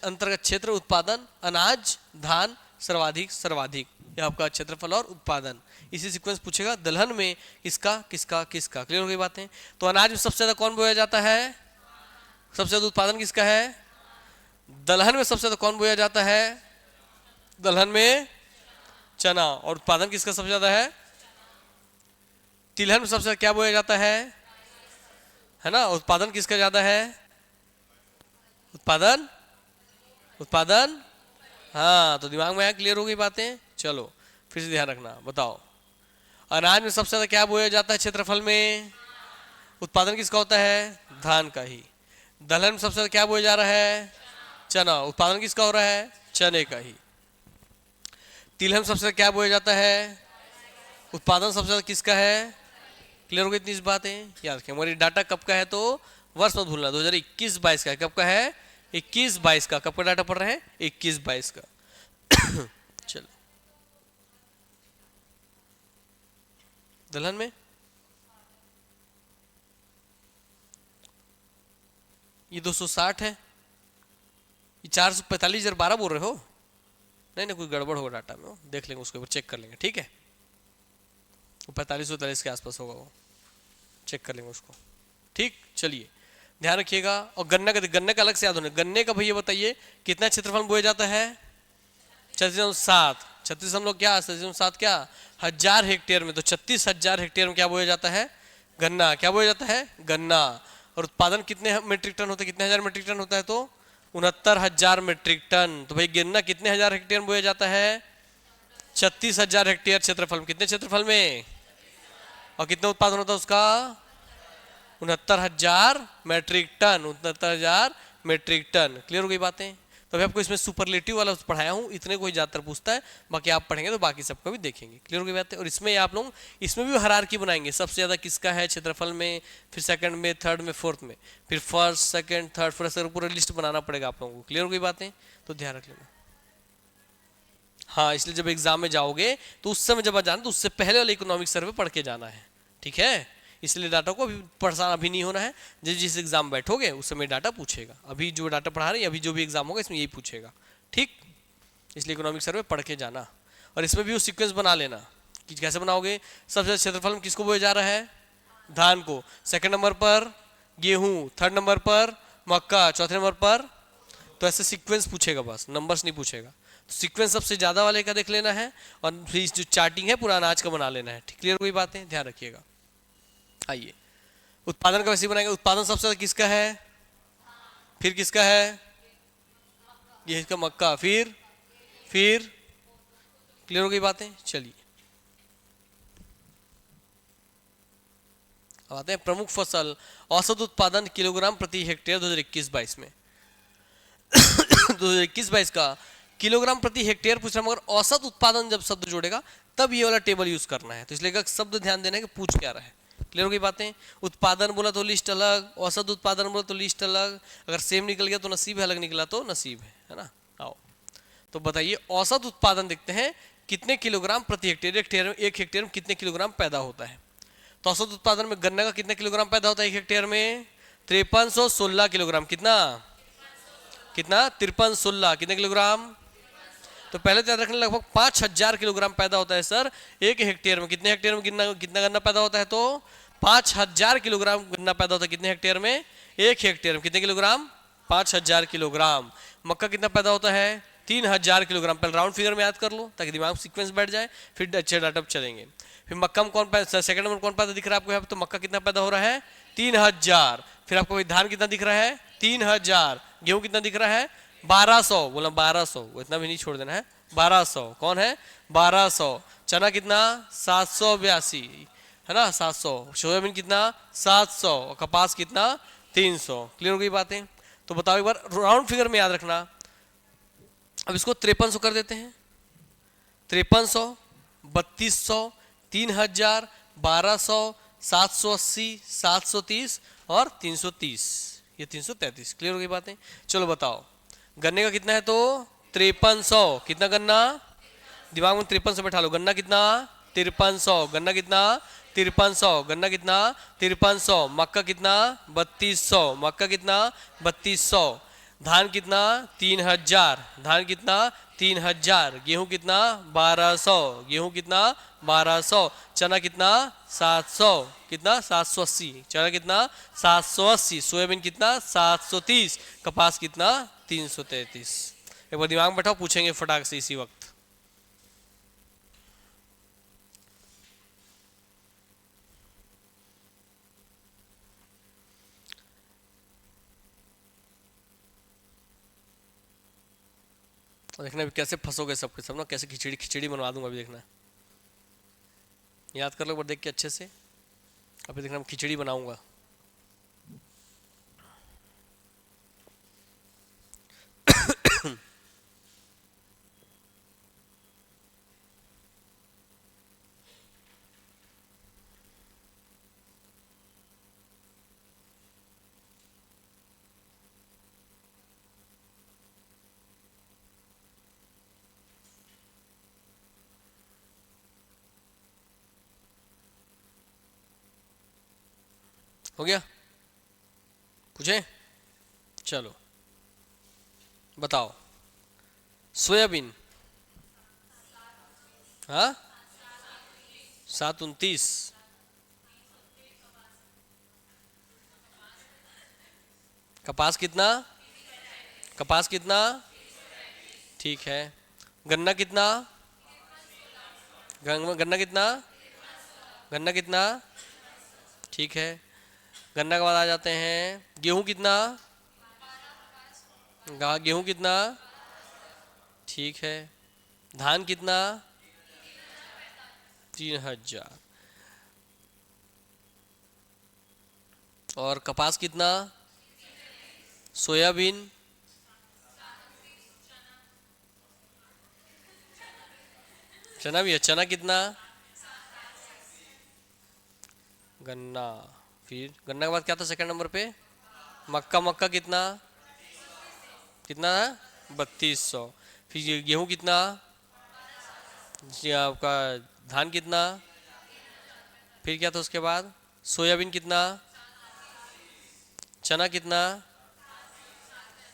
अंतर्गत क्षेत्र उत्पादन अनाज धान सर्वाधिक सर्वाधिक, यह आपका क्षेत्रफल और उत्पादन। इसी सीक्वेंस पूछेगा दलहन में किसका किसका किसका। क्लियर हो गई बातें? तो अनाज में सबसे ज्यादा कौन बोया जाता है? सबसे ज्यादा उत्पादन किसका है? दलहन में सबसे ज्यादा कौन बोया जाता है? दलहन में चना। और उत्पादन किसका सबसे ज्यादा है? तिलहन में सबसे ज्यादा क्या बोया जाता है ना? उत्पादन किसका ज्यादा है? उत्पादन उत्पादन हाँ, तो दिमाग में आया? क्लियर हो गई बातें? चलो फिर से ध्यान रखना। बताओ, अनाज में सबसे ज्यादा क्या बोया जाता है क्षेत्रफल में? उत्पादन किसका होता है? धान का ही। दलहन में सबसे ज्यादा क्या बोया जा रहा है? चना। उत्पादन किसका हो रहा है? चने का ही। तिलहन में सबसे ज्यादा क्या बोया जाता है? उत्पादन सबसे ज्यादा किसका है? क्लियर हो गई इतनी बातें? याद रखें। हमारी डाटा कब का है तो वर्ष मत भूलना, 2021-22 का है। कब का है? 21-22 का। कब का डाटा पढ़ रहे हैं? 21-22 का। चलो दलहन में ये 260 है, ये 445,012 बोल रहे हो? नहीं कोई गड़बड़ होगा डाटा में, देख लेंगे उसके ऊपर, चेक कर लेंगे। ठीक है, 45-45 के आसपास होगा वो, चेक कर लेंगे उसको। ठीक, चलिए ध्यान रखिएगा। और गन्ने का अलग से याद होने। गन्ने का भैया बताइए कितना क्षेत्रफल में बोया जाता है? 36.7। 36.7 क्या? 1000 हेक्टेयर में। तो 36,000 हेक्टेयर में क्या बोया जाता है? गन्ना। क्या बोया जाता है? गन्ना। और उत्पादन कितने मीट्रिक टन होता है? कितने हजार मीट्रिक टन होता है? तो 69,000 मीट्रिक टन। तो भाई गन्ना कितने हजार हेक्टेयर में बोया जाता है? 36,000 हेक्टेयर क्षेत्रफल में। कितने क्षेत्रफल में? और कितना उत्पादन होता है उसका? 69,000 metric ton. 69,000 metric ton. Clear हो गई बातें? तो आपको इसमें सुपरलेटिव वाला पढ़ाया हूँ, इतने कोई ज्यादातर पूछता है, बाकी आप पढ़ेंगे तो बाकी सबको भी देखेंगे। क्लियर हो गई बातें? और इसमें आप लोग इसमें भी हायरार्की बनाएंगे, सबसे ज्यादा किसका है क्षेत्रफल में, फिर सेकंड में, थर्ड में, फोर्थ में, फिर फर्स्ट सेकंड थर्ड फोर्थ, पूरा लिस्ट बनाना पड़ेगा आप लोगों को। क्लियर हो गई बातें? तो ध्यान रख लेना। हाँ, इसलिए जब एग्जाम में जाओगे तो उस समय जब जाना तो उससे पहले वाले इकोनॉमिक सर्वे पढ़ के जाना है, ठीक है। इसलिए डाटा को अभी परेशान अभी नहीं होना है, जिस एग्जाम बैठोगे उस समय डाटा पूछेगा। अभी जो डाटा पढ़ा रहे हैं, अभी जो भी एग्जाम होगा इसमें यही पूछेगा, ठीक। इसलिए इकोनॉमिक सर्वे पढ़ के जाना, और इसमें भी वो सीक्वेंस बना लेना कि कैसे बनाओगे। सबसे ज्यादा क्षेत्रफल में किसको बोया जा रहा है? धान को। सेकंड नंबर पर गेहूं, थर्ड नंबर पर मक्का, चौथे नंबर पर। तो ऐसे सीक्वेंस पूछेगा, बस नंबर्स नहीं पूछेगा। तो सीक्वेंस सबसे ज्यादा वाले का देख लेना है, और फिर जो चार्टिंग है पूरा अनाज का बना लेना है, ठीक। क्लियर कोई बातें ध्यान रखिएगा। आइए, उत्पादन का वैसे बनाएंगे। उत्पादन सबसे ज्यादा किसका है? फिर किसका है? ये इसका मक्का, फिर क्लियर हो गई बातें। चलिए अब आते हैं प्रमुख फसल औसत उत्पादन किलोग्राम प्रति हेक्टेयर 2021-22 में। 2021-22 का किलोग्राम प्रति हेक्टेयर पूछ रहा, मगर औसत उत्पादन जब शब्द जोड़ेगा तब ये वाला टेबल यूज करना है। तो इसलिए का शब्द ध्यान देना है कि पूछ क्या रहा है। क्लियर हो गई बातें। उत्पादन बोला तो लिस्ट अलग, औसत उत्पादन बोला तो लिस्ट अलग। अगर सेम निकल गया तो नसीब है, अलग निकला तो नसीब है ना। आओ तो बताइए, औसत उत्पादन देखते हैं कितने किलोग्राम प्रति हेक्टेयर, एक हेक्टेयर में कितने किलोग्राम पैदा होता है। तो औसत उत्पादन में गन्ना का कितने किलोग्राम पैदा होता है एक हेक्टेयर में? 5316 किलोग्राम। कितना 5316 कितने किलोग्राम? तो पहले तो याद रखना, लगभग 5000 किलोग्राम पैदा होता है सर एक हेक्टेयर में। कितने हेक्टेयर में कितना गन्ना पैदा होता है? तो 5000 किलोग्राम गन्ना पैदा होता है कितने हेक्टेयर में? एक हेक्टेयर में। कितने किलोग्राम? 5000 किलोग्राम। मक्का कितना पैदा होता है? 3000 किलोग्राम। पहले राउंड फिगर में याद कर लो ताकि दिमाग में सीक्वेंस बैठ जाए, फिर अच्छे डाटा पर चलेंगे। फिर मक्का में कौन पैदा, सेकंड नंबर कौन पैदा दिख रहा है आपको यहाँ पे? तो मक्का कितना पैदा हो रहा है? 3000। फिर आपको धान कितना दिख रहा है? 3000। गेहूं कितना दिख रहा है? 1200। बोला 1200, वो इतना भी नहीं छोड़ देना है। 1200 कौन है? 1200। चना कितना? 782 है ना, 700। सोयाबीन कितना? 700। और कपास कितना? 300। क्लियर हो गई बातें। तो बताओ एक बार राउंड फिगर में याद रखना। अब इसको 5300 कर देते हैं। 5300, 3200, 3000, 1200, 780, 730 और 330, ये 333। क्लियर हो गई बातें। चलो बताओ, गन्ने का कितना है? तो 5300। कितना गन्ना? दिमाग में 5300 बैठा लो। गन्ना कितना? 5300। गन्ना कितना? 5300। गन्ना कितना? 5300। मक्का कितना? 3200। मक्का कितना? 3200। धान कितना? 3000। धान कितना? 3000। गेहूं कितना? 1200। गेहूं कितना? 1200। चना कितना? 700। कितना? 780। चना कितना? 780। सोयाबीन कितना? 730। कपास कितना? 333। एक बार दिमाग में बैठाओ, पूछेंगे फटाक से इसी वक्त। देखना अभी कैसे फंसोगे सबके सब ना, कैसे खिचड़ी बनवा दूंगा अभी। देखना याद कर लो एक बार देख के अच्छे से। अभी देखना खिचड़ी बनाऊंगा। हो गया? पूछे? चलो बताओ। सोयाबीन, हाँ 729। कपास कितना? कपास कितना? ठीक है। गन्ना कितना? गन्ना कितना? गन्ना कितना? ठीक है। गन्ना के बाद आ जाते हैं गेहूं कितना? गेहूं कितना? ठीक है। धान कितना? 3000। और कपास कितना? सोयाबीन, चना भी है। चना कितना? गन्ना। फिर गन्ना के बाद क्या था सेकंड नंबर पे? मक्का। मक्का कितना? कितना? 3200। फिर गेहूं कितना? जी आपका धान कितना, फिर क्या था उसके बाद, सोयाबीन कितना, चना कितना,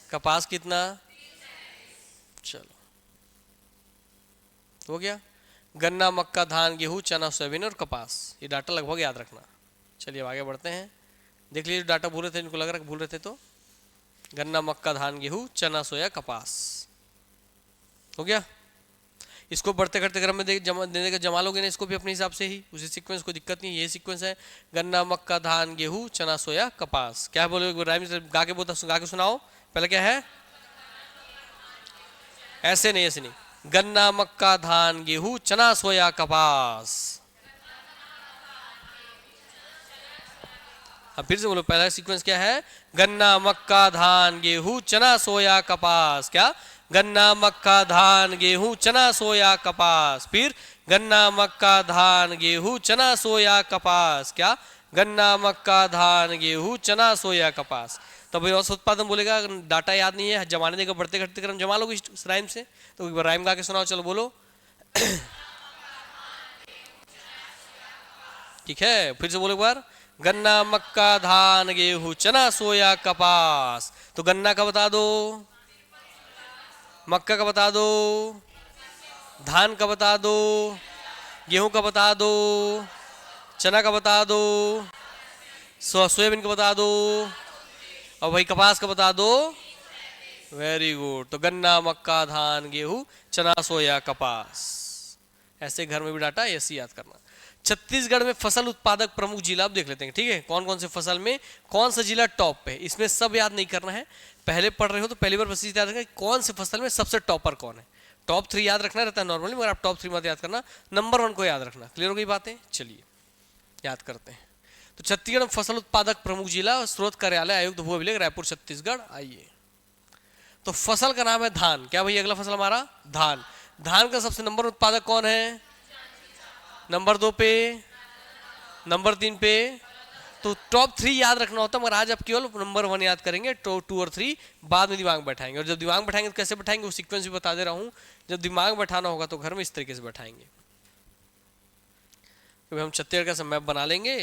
कपास कितना, चलो हो गया। गन्ना, मक्का, धान, गेहूं, चना, सोयाबीन और कपास, ये डाटा लगभग याद रखना। चलिए अब आगे बढ़ते हैं। देख लीजिए डाटा भूल रहे थे, इनको लग रहा है भूल रहे थे तो गन्ना, मक्का, धान, गेहूं, चना, सोया, कपास हो गया। इसको बढ़ते घटते क्रम में देने का जमा लोगे ना इसको भी अपने हिसाब से ही, उसी सीक्वेंस, कोई दिक्कत नहीं। ये सीक्वेंस है गन्ना, मक्का, धान, गेहूं, चना, सोया, कपास। क्या बोलोगे राइम से गा के सुनाओ। पहले क्या है, ऐसे नहीं, ऐसे नहीं, गन्ना, मक्का, धान, गेहूं, चना, सोया, कपास। अब फिर से बोलो, पहला सीक्वेंस क्या है, गन्ना, मक्का, धान, गेहूं, चना, सोया, कपास। क्या, गन्ना, मक्का, धान, गेहूं, चना, सोया, कपास। फिर गन्ना, मक्का, धान, गेहूं, चना, सोया, कपास। क्या, गन्ना, मक्का, धान, गेहूं, चना, सोया, कपास। तो भाई औसत उत्पादन बोलेगा, डाटा याद नहीं है, जमाने देगा, बढ़ते घटते क्रम जमा लोगे इस राइम से। तो एक बार राइम गा के सुनाओ, चलो बोलो। ठीक है, फिर से बोलो एक बार, गन्ना, मक्का, धान, गेहूं, चना, सोया, कपास। तो गन्ना का बता दो, मक्का का बता दो, धान का बता दो, गेहूं का बता दो, चना का बता दो, सोयाबीन का बता दो, और भाई कपास का बता दो। Very good. तो गन्ना, मक्का, धान, गेहूं, चना, सोया, कपास। ऐसे घर में भी डाटा ऐसे याद करना। छत्तीसगढ़ में फसल उत्पादक प्रमुख जिला आप देख लेते हैं, ठीक है, कौन कौन से फसल में कौन सा जिला टॉप पे। इसमें सब याद नहीं करना है, पहले पढ़ रहे हो तो पहली बार बस याद रखना कौन से फसल में सबसे टॉपर कौन है। टॉप 3 याद रखना रहता है नॉर्मली, मगर आप टॉप 3 मत याद करना, नंबर 1 को याद रखना। क्लियर हो गई बातें, चलिए याद करते हैं। तो छत्तीसगढ़ फसल उत्पादक प्रमुख जिला, स्रोत कार्यालय, आयुक्त भू अभिलेख, रायपुर, छत्तीसगढ़। आइए, तो फसल का नाम है धान। क्या भाई अगला फसल हमारा धान। धान का सबसे नंबर उत्पादक कौन है, नंबर 2 पे, नंबर 3 पे। तो टॉप 3 याद रखना होता है, मगर आज आप केवल नंबर 1 याद करेंगे, 2 और 3 बाद में दिमाग बैठाएंगे। और जब दिमाग बैठाएंगे तो कैसे बैठाएंगे वो सीक्वेंस भी बता दे रहा हूं। जब दिमाग बैठाना होगा तो घर में इस तरीके से बैठाएंगे। हम छत्तीसगढ़ का मैप बना लेंगे,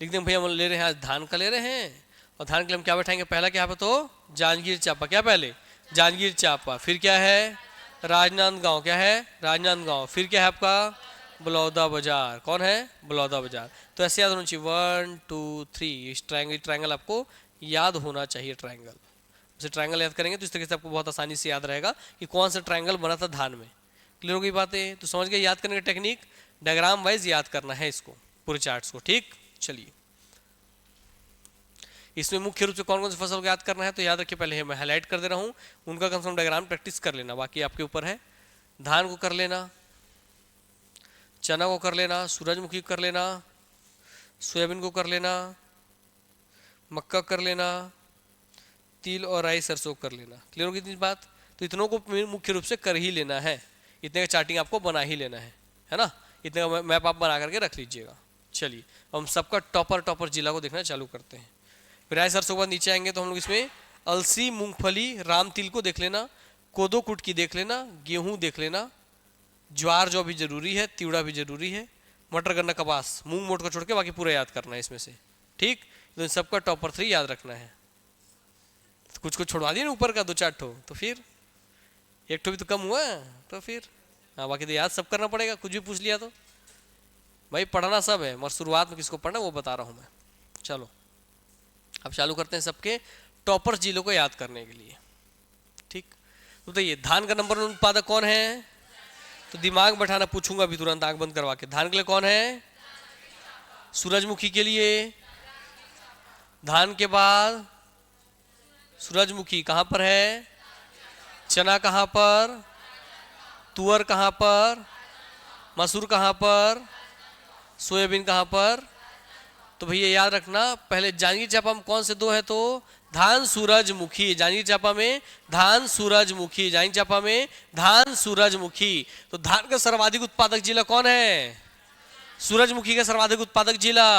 लिख देंगे भाई हम ले रहे हैं आज धान का ले रहे हैं, और धान के लिए हम क्या बैठाएंगे, पहला क्या है तो जांजगीर चांपा। क्या पहले जांजगीर चांपा, फिर क्या है राजनांदगांव, क्या है राजनांदगांव, फिर क्या है आपका बलौदा बाजार। कौन है बलौदा बाजार। तो ऐसे याद होना चाहिए 1 2 3। इस ट्रायंगल आपको याद होना चाहिए। ट्रायंगल जैसे ट्रायंगल याद करेंगे तो इस तरीके से आपको बहुत आसानी से याद रहेगा कि कौन सा ट्रायंगल बना था धान में। क्लियर हो गई बातें, तो समझ गए याद करने की टेक्निक, डायग्राम वाइज याद करना है इसको, पूरे चार्ट्स को। ठीक, चलिए इसमें मुख्य रूप से कौन कौन सी फसल को याद करना है तो याद रखिए, पहले मैं हाईलाइट कर दे रहा हूँ, उनका कम से कम डायग्राम प्रैक्टिस कर लेना, बाकी आपके ऊपर है। धान को कर लेना, चना को कर लेना, सूरजमुखी को कर लेना, सोयाबीन को कर लेना, मक्का कर लेना, तिल और राई सरसों कर लेना। क्लियर होगी इतनी बात। तो इतनों को मुख्य रूप से कर ही लेना है, इतने का चार्टिंग आपको बना ही लेना है ना। इतने का मैप आप बना करके रख लीजिएगा। चलिए हम सबका टॉपर जिला को देखना चालू करते हैं। फिर राई सरसों के बाद नीचे आएंगे तो हम लोग इसमें अलसी, मूंगफली, राम तिल को देख लेना, कोदो कुटकी देख लेना, गेहूं देख लेना, ज्वार जो भी जरूरी है, तिवड़ा भी जरूरी है, मटर, गन्ना, कपास, मूंग मोट को छोड़ के बाकी पूरा याद करना है इसमें से। ठीक, तो इन सबका टॉपर 3 याद रखना है। तो कुछ छोड़वा दिए ना ऊपर का 2-4 ठो, तो फिर एक ठो भी तो कम हुआ, तो फिर हाँ बाकी तो याद सब करना पड़ेगा। कुछ भी पूछ लिया तो भाई पढ़ना सब है, मगर शुरुआत में किसको पढ़ना वो बता रहा हूँ मैं। चलो अब चालू करते हैं सबके टॉपर जिलों को याद करने के लिए। ठीक, तो ये धान का नंबर 1 उत्पादक कौन है, तो दिमाग बैठाना, पूछूंगा अभी तुरंत आंख बंद करवा के। धान के लिए कौन है, सूरजमुखी के लिए, धान के बाद सूरजमुखी कहां पर है, चना कहां पर, तुअर कहां पर, मसूर कहां पर, सोयाबीन कहां पर। तो भैया याद रखना, पहले जांजगीर चांपा में कौन से 2 है, तो धान, सूरजमुखी। जांजगीर चांपा में धान, सूरजमुखी, जांजगीर चांपा में धान, सूरजमुखी। तो धान का सर्वाधिक उत्पादक जिला कौन है, सूरजमुखी का सर्वाधिक उत्पादक जिला।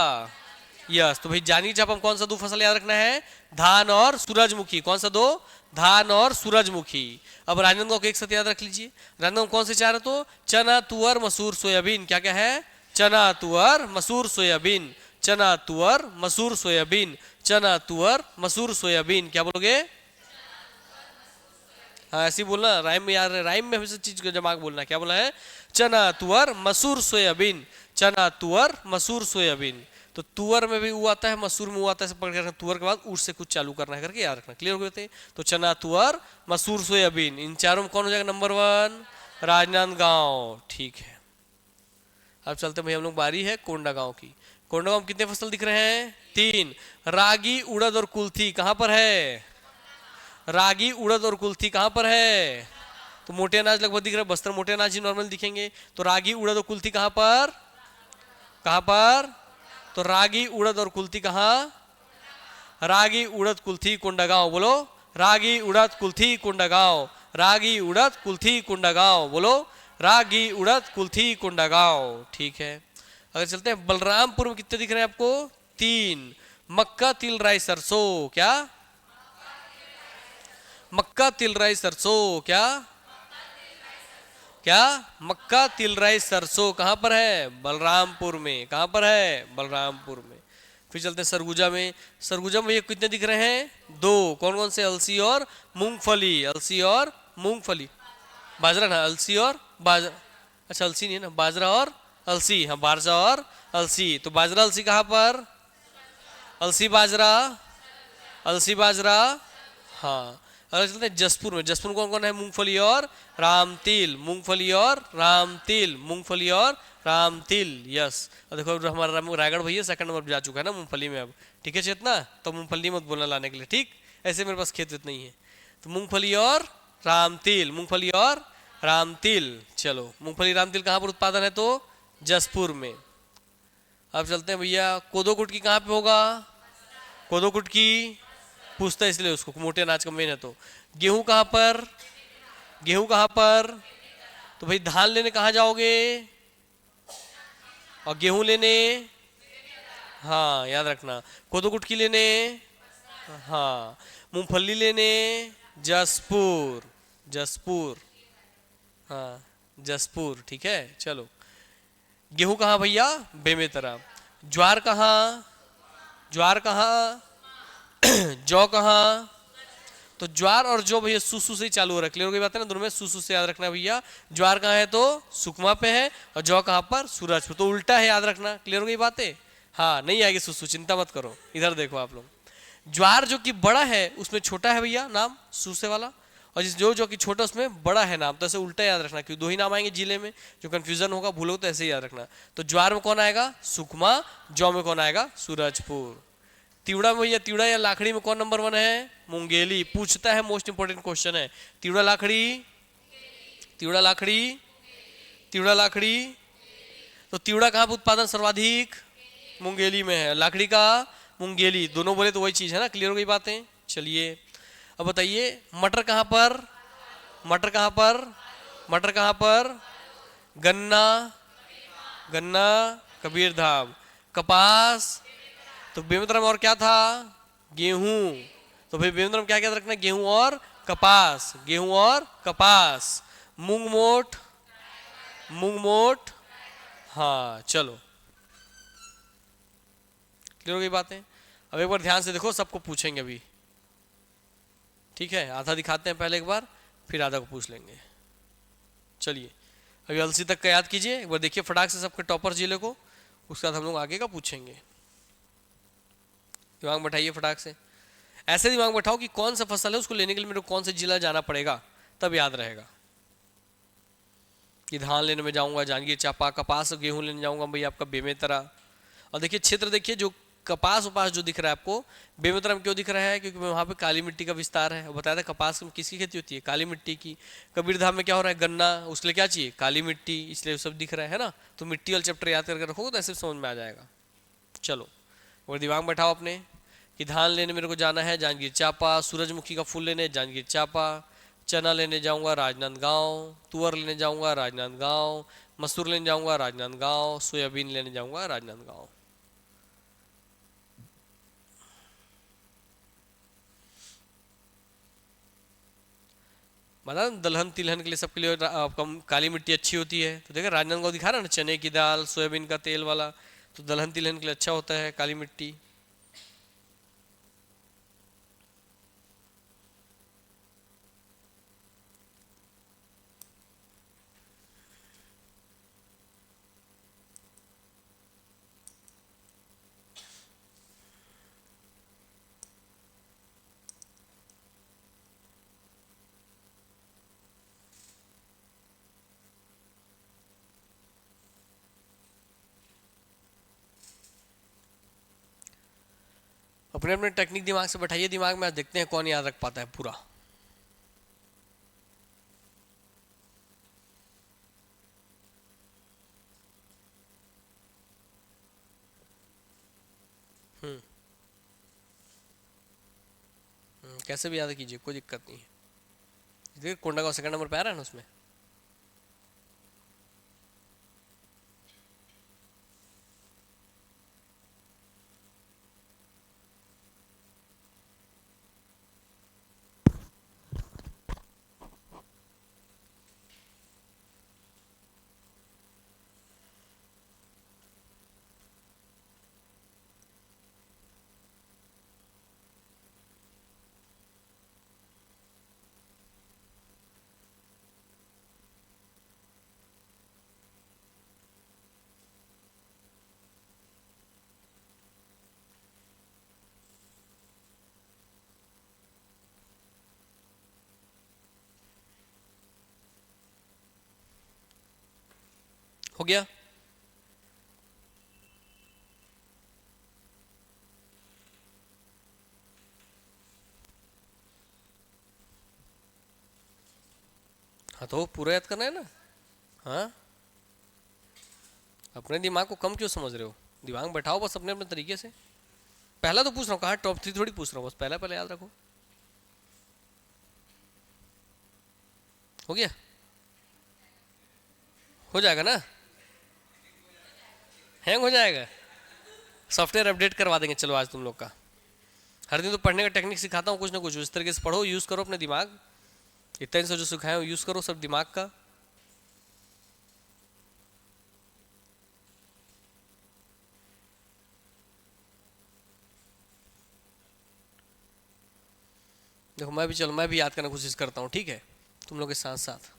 यस, तो भाई जांजगीर चांपा में कौन सा 2 फसल याद रखना है, धान और सूरजमुखी। कौन सा 2, धान और सूरजमुखी। अब राजनांदगांव को एक साथ याद रख लीजिए। राजनांदगांव कौन से चार है? तो चना, तुअर, मसूर, सोयाबीन। क्या क्या है? चना, तुअर, मसूर, सोयाबीन। चना, तुअर, मसूर, सोयाबीन। चना, तुअर, मसूर, सोयाबीन। क्या बोलोगे? हाँ ऐसे ही बोलना, राइम में याद, राइम में हमेशा चीज को दिमाग बोलना। क्या बोला है? चना, तुअर, मसूर, सोयाबीन। चना, तुअर, मसूर, सोयाबीन। तो तुअर में भी ऊ आता है, मसूर में ऊ आता है, सब पढ़ के रखना। तुअर के बाद ऊर से कुछ चालू करना है करके याद रखना। क्लियर हो गए? तो चना, तुअर, मसूर, सोयाबीन, इन चारों में कौन हो जाएगा नंबर 1? राजनांदगांव। ठीक है, अब चलते भाई हम लोग, बारी है कोंडागांव की। कोंडागांव में कितने फसल दिख रहे हैं? 3। रागी, उड़द और कुल्थी कहां पर है? रागी, उड़द और कुल्थी कहां पर है? तो मोटे अनाज लगभग दिख रहा है, बस्तर मोटे अनाज ही नॉर्मल दिखेंगे। तो रागी, उड़द और कुल्थी कहां पर? कहां पर? तो रागी, उड़द और कुल्थी कहां? रागी, उड़द, कुल्थी, कोंडागांव। बोलो रागी, उड़द, कुल्थी, कोंडागांव। रागी, उड़द, कुल्थी, कोंडागांव। बोलो रागी, उड़द, कुल्थी, कोंडागांव। ठीक है, अगर चलते हैं बलरामपुर में कितने दिख रहे हैं आपको? 3। मक्का, तिल, राई, सरसों। क्या? मक्का, तिल, राई, सरसों। क्या? क्या? मक्का, तिल, राई, सरसों कहां पर है? बलरामपुर में। कहां पर है? बलरामपुर में। फिर चलते हैं सरगुजा में। सरगुजा में ये कितने दिख रहे हैं? 2। कौन कौन से? अलसी और मूंगफली। अलसी और मूंगफली। बाजरा ना, अलसी और बाजरा। अच्छा अलसी नहीं है ना, बाजरा और अलसी। हाँ बाजरा और अलसी। तो बाजरा अलसी कहां पर? अलसी बाजरा, अलसी बाजरा। हाँ, अगर चलते हैं जसपुर में। जसपुर में कौन कौन है? मूंगफली और रामतिल। मूंगफली और रामतिल। मूंगफली और रामतिल। यस, और देखो हमारा रायगढ़ भैया सेकंड नंबर पे जा चुका है ना मूंगफली में अब। ठीक है चेतना, तो मूंगफली मत बोलना लाने के लिए। ठीक, ऐसे मेरे पास खेत नहीं है। तो मूंगफली और रामतिल, मूंगफली और रामतिल। चलो, मूंगफली रामतिल कहाँ पर उत्पादन है? तो जसपुर में। अब चलते हैं भैया, कोदो कुटकी कहाँ पे होगा? कोदो कुटकी पूछता है इसलिए उसको, मोटे अनाज का मेन है। तो गेहूं कहां पर? गेहूं कहां पर? तो भाई धान लेने कहां जाओगे? और गेहूं लेने? हाँ याद रखना। कोदो कुटकी लेने? हाँ। मूंगफली लेने? जसपुर। जसपुर, हाँ जसपुर। ठीक है चलो, गेहूं कहां भैया? बेमेतरा। ज्वार कहां? ज्वार कहां? जौ कहां? तो ज्वार और जौ भैया सुसु से ही चालू हो रहा है। क्लियर हो गई बात है ना, दोनों में सुसु से याद रखना है भैया। ज्वार कहाँ है? तो सुकमा पे है। और जौ कहाँ पर? सूरजपुर। तो उल्टा है, याद रखना। क्लियर हो गई बातें? हाँ नहीं आएगी सुसु, चिंता मत करो। इधर देखो आप लोग, ज्वार जो कि बड़ा है उसमें छोटा है भैया नाम सूसे वाला, और जिस जो कि छोटा उसमें बड़ा है नाम। तो ऐसे उल्टा याद रखना, क्योंकि 2 ही नाम आएंगे जिले में, जो कंफ्यूजन होगा भूलो तो ऐसे ही याद रखना। तो ज्वार में कौन आएगा? सुकमा। जौ में कौन आएगा? सूरजपुर। तिवड़ा में भैया, तिवड़ा या लाखड़ी में कौन नंबर 1 है? मुंगेली। पूछता है, मोस्ट इंपोर्टेंट क्वेश्चन है। तिवड़ा लाखड़ी, तिवड़ा लाखड़ी, तिवड़ा लाखड़ी। तो तिवड़ा कहाँ पर उत्पादन सर्वाधिक? मुंगेली में है। लाखड़ी का? मुंगेली। दोनों बोले तो वही चीज है ना। क्लियर हो गई बातें? चलिए अब बताइए, मटर कहाँ पर? मटर कहाँ पर? मटर कहाँ पर? गन्ना, गन्ना कबीरधाम। कपास, तो बेमेतरा में और क्या था? गेहूं। तो भाई बेमेतरा में क्या क्या रखना? गेहूं और कपास। गेहूं और कपास। मूंग मोठ, मूंग मोठ। हाँ चलो, क्लियर हो गई बातें? अब एक बार ध्यान से देखो, सबको पूछेंगे अभी। ठीक है, आधा दिखाते हैं पहले एक बार, फिर आधा को पूछ लेंगे। चलिए अभी अलसी तक का याद कीजिए एक बार, देखिए फटाक से सबके टॉपर जिले को, उसके बाद हम लोग आगे का पूछेंगे। दिमाग बैठाइए फटाक से, ऐसे दिमाग बैठाओ कि कौन सा फसल है, उसको लेने के लिए मेरे को कौन से जिला जाना पड़ेगा, तब याद रहेगा। कि धान लेने में जाऊंगा जांजगीर चांपा, कपास गेहूं लेने जाऊंगा भाई आपका बेमेतरा। और देखिए क्षेत्र, देखिए जो कपास उपास जो दिख रहा है आपको बेमेतरा में क्यों दिख रहा है? क्योंकि वहाँ पे काली मिट्टी का विस्तार है। बताया था कपास में किसकी खेती होती है? काली मिट्टी की। कबीरधाम में क्या हो रहा है? गन्ना, उसके लिए क्या चाहिए? काली मिट्टी, इसलिए सब दिख रहा है ना। तो मिट्टी वाला चैप्टर याद करके रखोगे तो ऐसे समझ में आ जाएगा। चलो और दिमाग बैठाओ अपने कि धान लेने मेरे को जाना है जांजगीर चांपा, सूरजमुखी का फूल लेने जांजगीर चांपा, चना लेने जाऊंगा राजनांदगांव, तुअर लेने जाऊंगा राजनांदगांव, मसूर लेने जाऊंगा राजनांदगांव, सोयाबीन लेने जाऊंगा राजनांदगांव। बता दलहन तिलहन के लिए सबके लिए काली मिट्टी अच्छी होती है। तो देखा राजनांदगांव दिखा रहा ना, चने की दाल सोयाबीन का तेल वाला, तो दलहन तिलहन के लिए अच्छा होता है काली मिट्टी। अपने अपने टेक्निक दिमाग से बैठाइए दिमाग में, आज देखते हैं कौन याद रख पाता है पूरा। हम्म। कैसे भी याद कीजिए, कोई दिक्कत नहीं है। देखिए कोंडा का सेकंड नंबर पे आ रहा है ना उसमें। हो गया। हाँ तो पूरा याद करना है ना। हाँ, अपने दिमाग को कम क्यों समझ रहे हो, दिमाग में बैठाओ बस अपने अपने तरीके से। पहला तो पूछ रहा हूँ, कहाँ टॉप थ्री थोड़ी पूछ रहा हूँ, बस पहला पहले याद रखो। हो गया, हो जाएगा ना, हैंग हो जाएगा। सॉफ्टवेयर अपडेट करवा देंगे चलो आज तुम लोग का। हर दिन तो पढ़ने का टेक्निक सिखाता हूँ कुछ ना कुछ, इस तरीके से पढ़ो, यूज़ करो अपने दिमाग। इतने दिन से जो सिखाया हो यूज़ करो सब दिमाग का। देखो मैं भी, चलो मैं भी याद करने की कोशिश करता हूँ, ठीक है, तुम लोग के साथ साथ।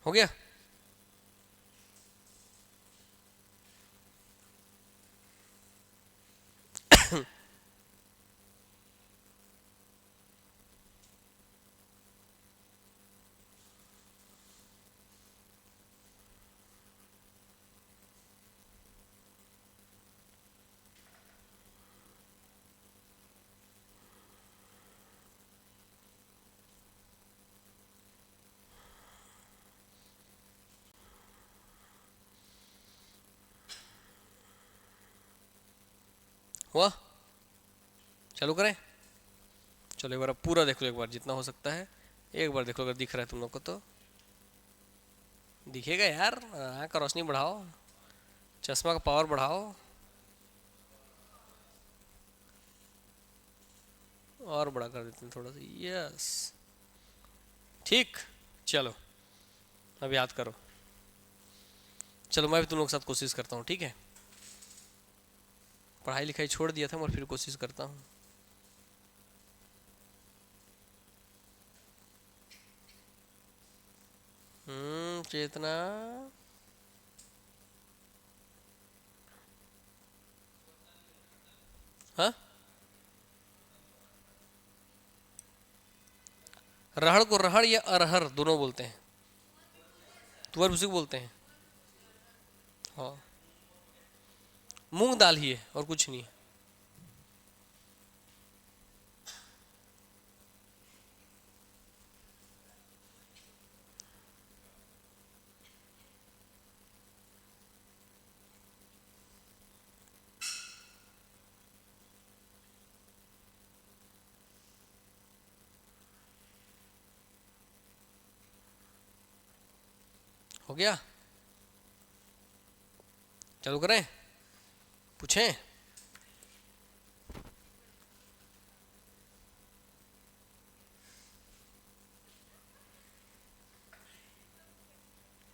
हो गया। हुआ, चालू करें। चलो एक बार अब पूरा देख लो, एक बार जितना हो सकता है एक बार देख लो, अगर दिख रहा है तुम लोग को तो। दिखेगा यार, आँख का रोशनी बढ़ाओ, चश्मा का पावर बढ़ाओ, और बड़ा कर देते हैं थोड़ा सा, यस। ठीक, चलो अब याद करो। चलो मैं भी तुम लोग के साथ कोशिश करता हूँ, ठीक है। पढ़ाई लिखाई छोड़ दिया था, मैं फिर कोशिश करता हूँ। चेतना। हाँ, रहड़ को रहड़ या अरहर दोनों बोलते हैं, तुअर भूसी को बोलते हैं। हाँ, मूंग दाल ही है और कुछ नहीं है। हो गया, चालू करें, पूछें?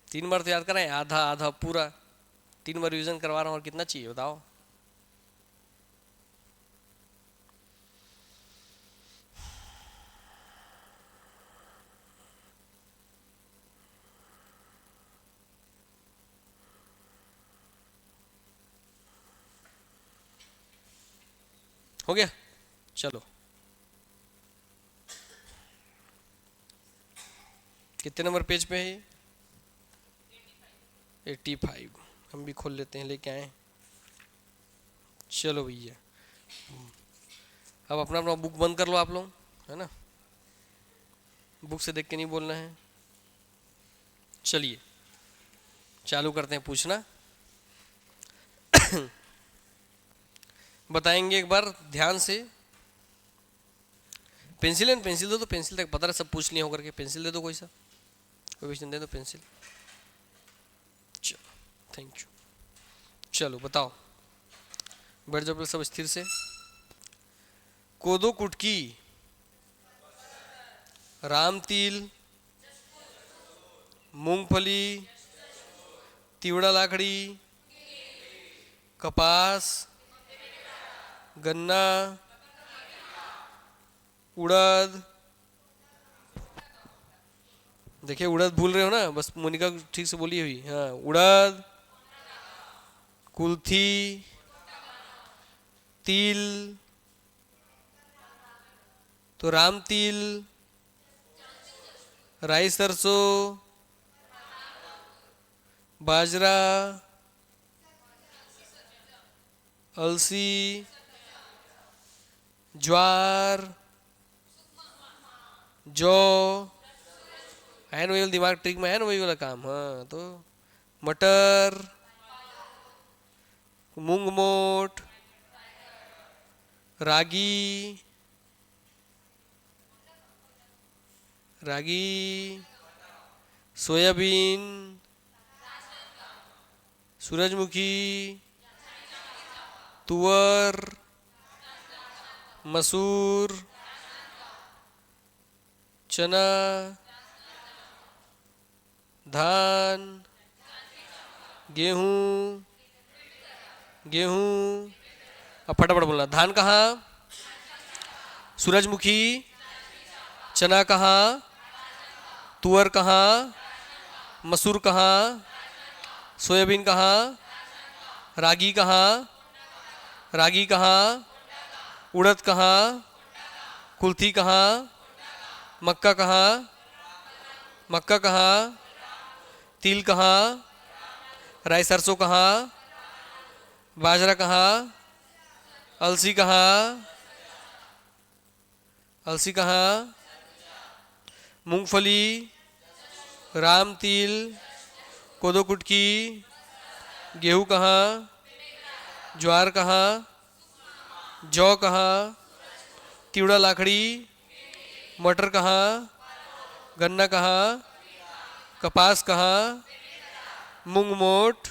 तीन बार तो याद कराएं, आधा आधा पूरा, 3 बार रिवीजन करवा रहा हूँ, और कितना चाहिए बताओ? हो गया, चलो। कितने नंबर पेज पे है ये? 85। हम भी खोल लेते हैं, लेके आए। चलो भैया, अब अपना अपना बुक बंद कर लो आप लोग, है ना, बुक से देख के नहीं बोलना है। चलिए चालू करते हैं पूछना। बताएंगे एक बार ध्यान से। पेंसिल है, पेंसिल दो, तो पेंसिल तक पता है सब पूछ लिया होकर के। पेंसिल दे दो कोई सा, कोई भी दे दो पेंसिल। चलो, थैंक यू। चलो बताओ, बैठ जाओ सब स्थिर से। कोदो कुटकी, राम तिल, मूंगफली, तिवड़ा लाखड़ी, कपास, गन्ना, उड़द। देखिए उड़द भूल रहे हो ना, बस मोनिका ठीक से बोली हुई। हाँ, उड़द, कुल्थी, तिल, तो राम तिल, राई सरसों, बाजरा, अलसी, ज्वार, जौ, है ना, वही वाला दिमाग ट्रिक में है ना, वही वाला काम। हाँ, तो मटर, मूंग मोट, रागी, रागी, सोयाबीन, सूरजमुखी, तुअर, मसूर, चना, धान, गेहूं, गेहूं। अब फटाफट बोलना, धान कहाँ, सूरजमुखी, चना कहाँ, तुअर कहाँ, मसूर कहाँ, सोयाबीन कहाँ, रागी कहाँ, रागी कहाँ, उड़द कहाँ, कुल्थी कहाँ, मक्का कहाँ, मक्का कहाँ, तिल कहाँ, राई सरसों कहाँ, बाजरा कहाँ, अलसी कहाँ, अलसी कहाँ, मूंगफली, राम तिल, कोदो कुटकी, गेहूं कहाँ, ज्वार कहाँ, जौ कहाँ, तिवड़ा लाखड़ी, मटर कहाँ, गन्ना कहाँ, कपास कहाँ, मूंग मोट।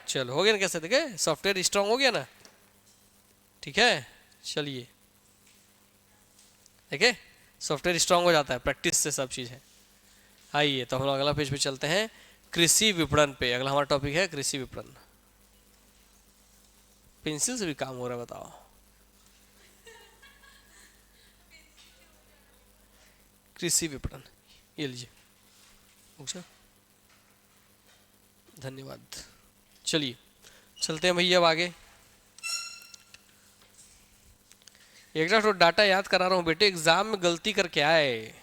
चलो हो गया ना, कैसे देखे सॉफ्टवेयर स्ट्रांग हो गया ना, ठीक है। चलिए देखे सॉफ्टवेयर स्ट्रांग हो जाता है, प्रैक्टिस से सब चीज़ है। आइए तो हम लोग अगला पेज पे चलते हैं, कृषि विपणन पे। अगला हमारा टॉपिक है कृषि विपणन। पेंसिल से भी काम हो रहा है, बताओ। कृषि विपणन, ये लीजिए। अच्छा, धन्यवाद। चलिए चलते हैं भैया अब आगे। एक तो डाटा याद करा रहा हूँ बेटे, एग्जाम में गलती करके आए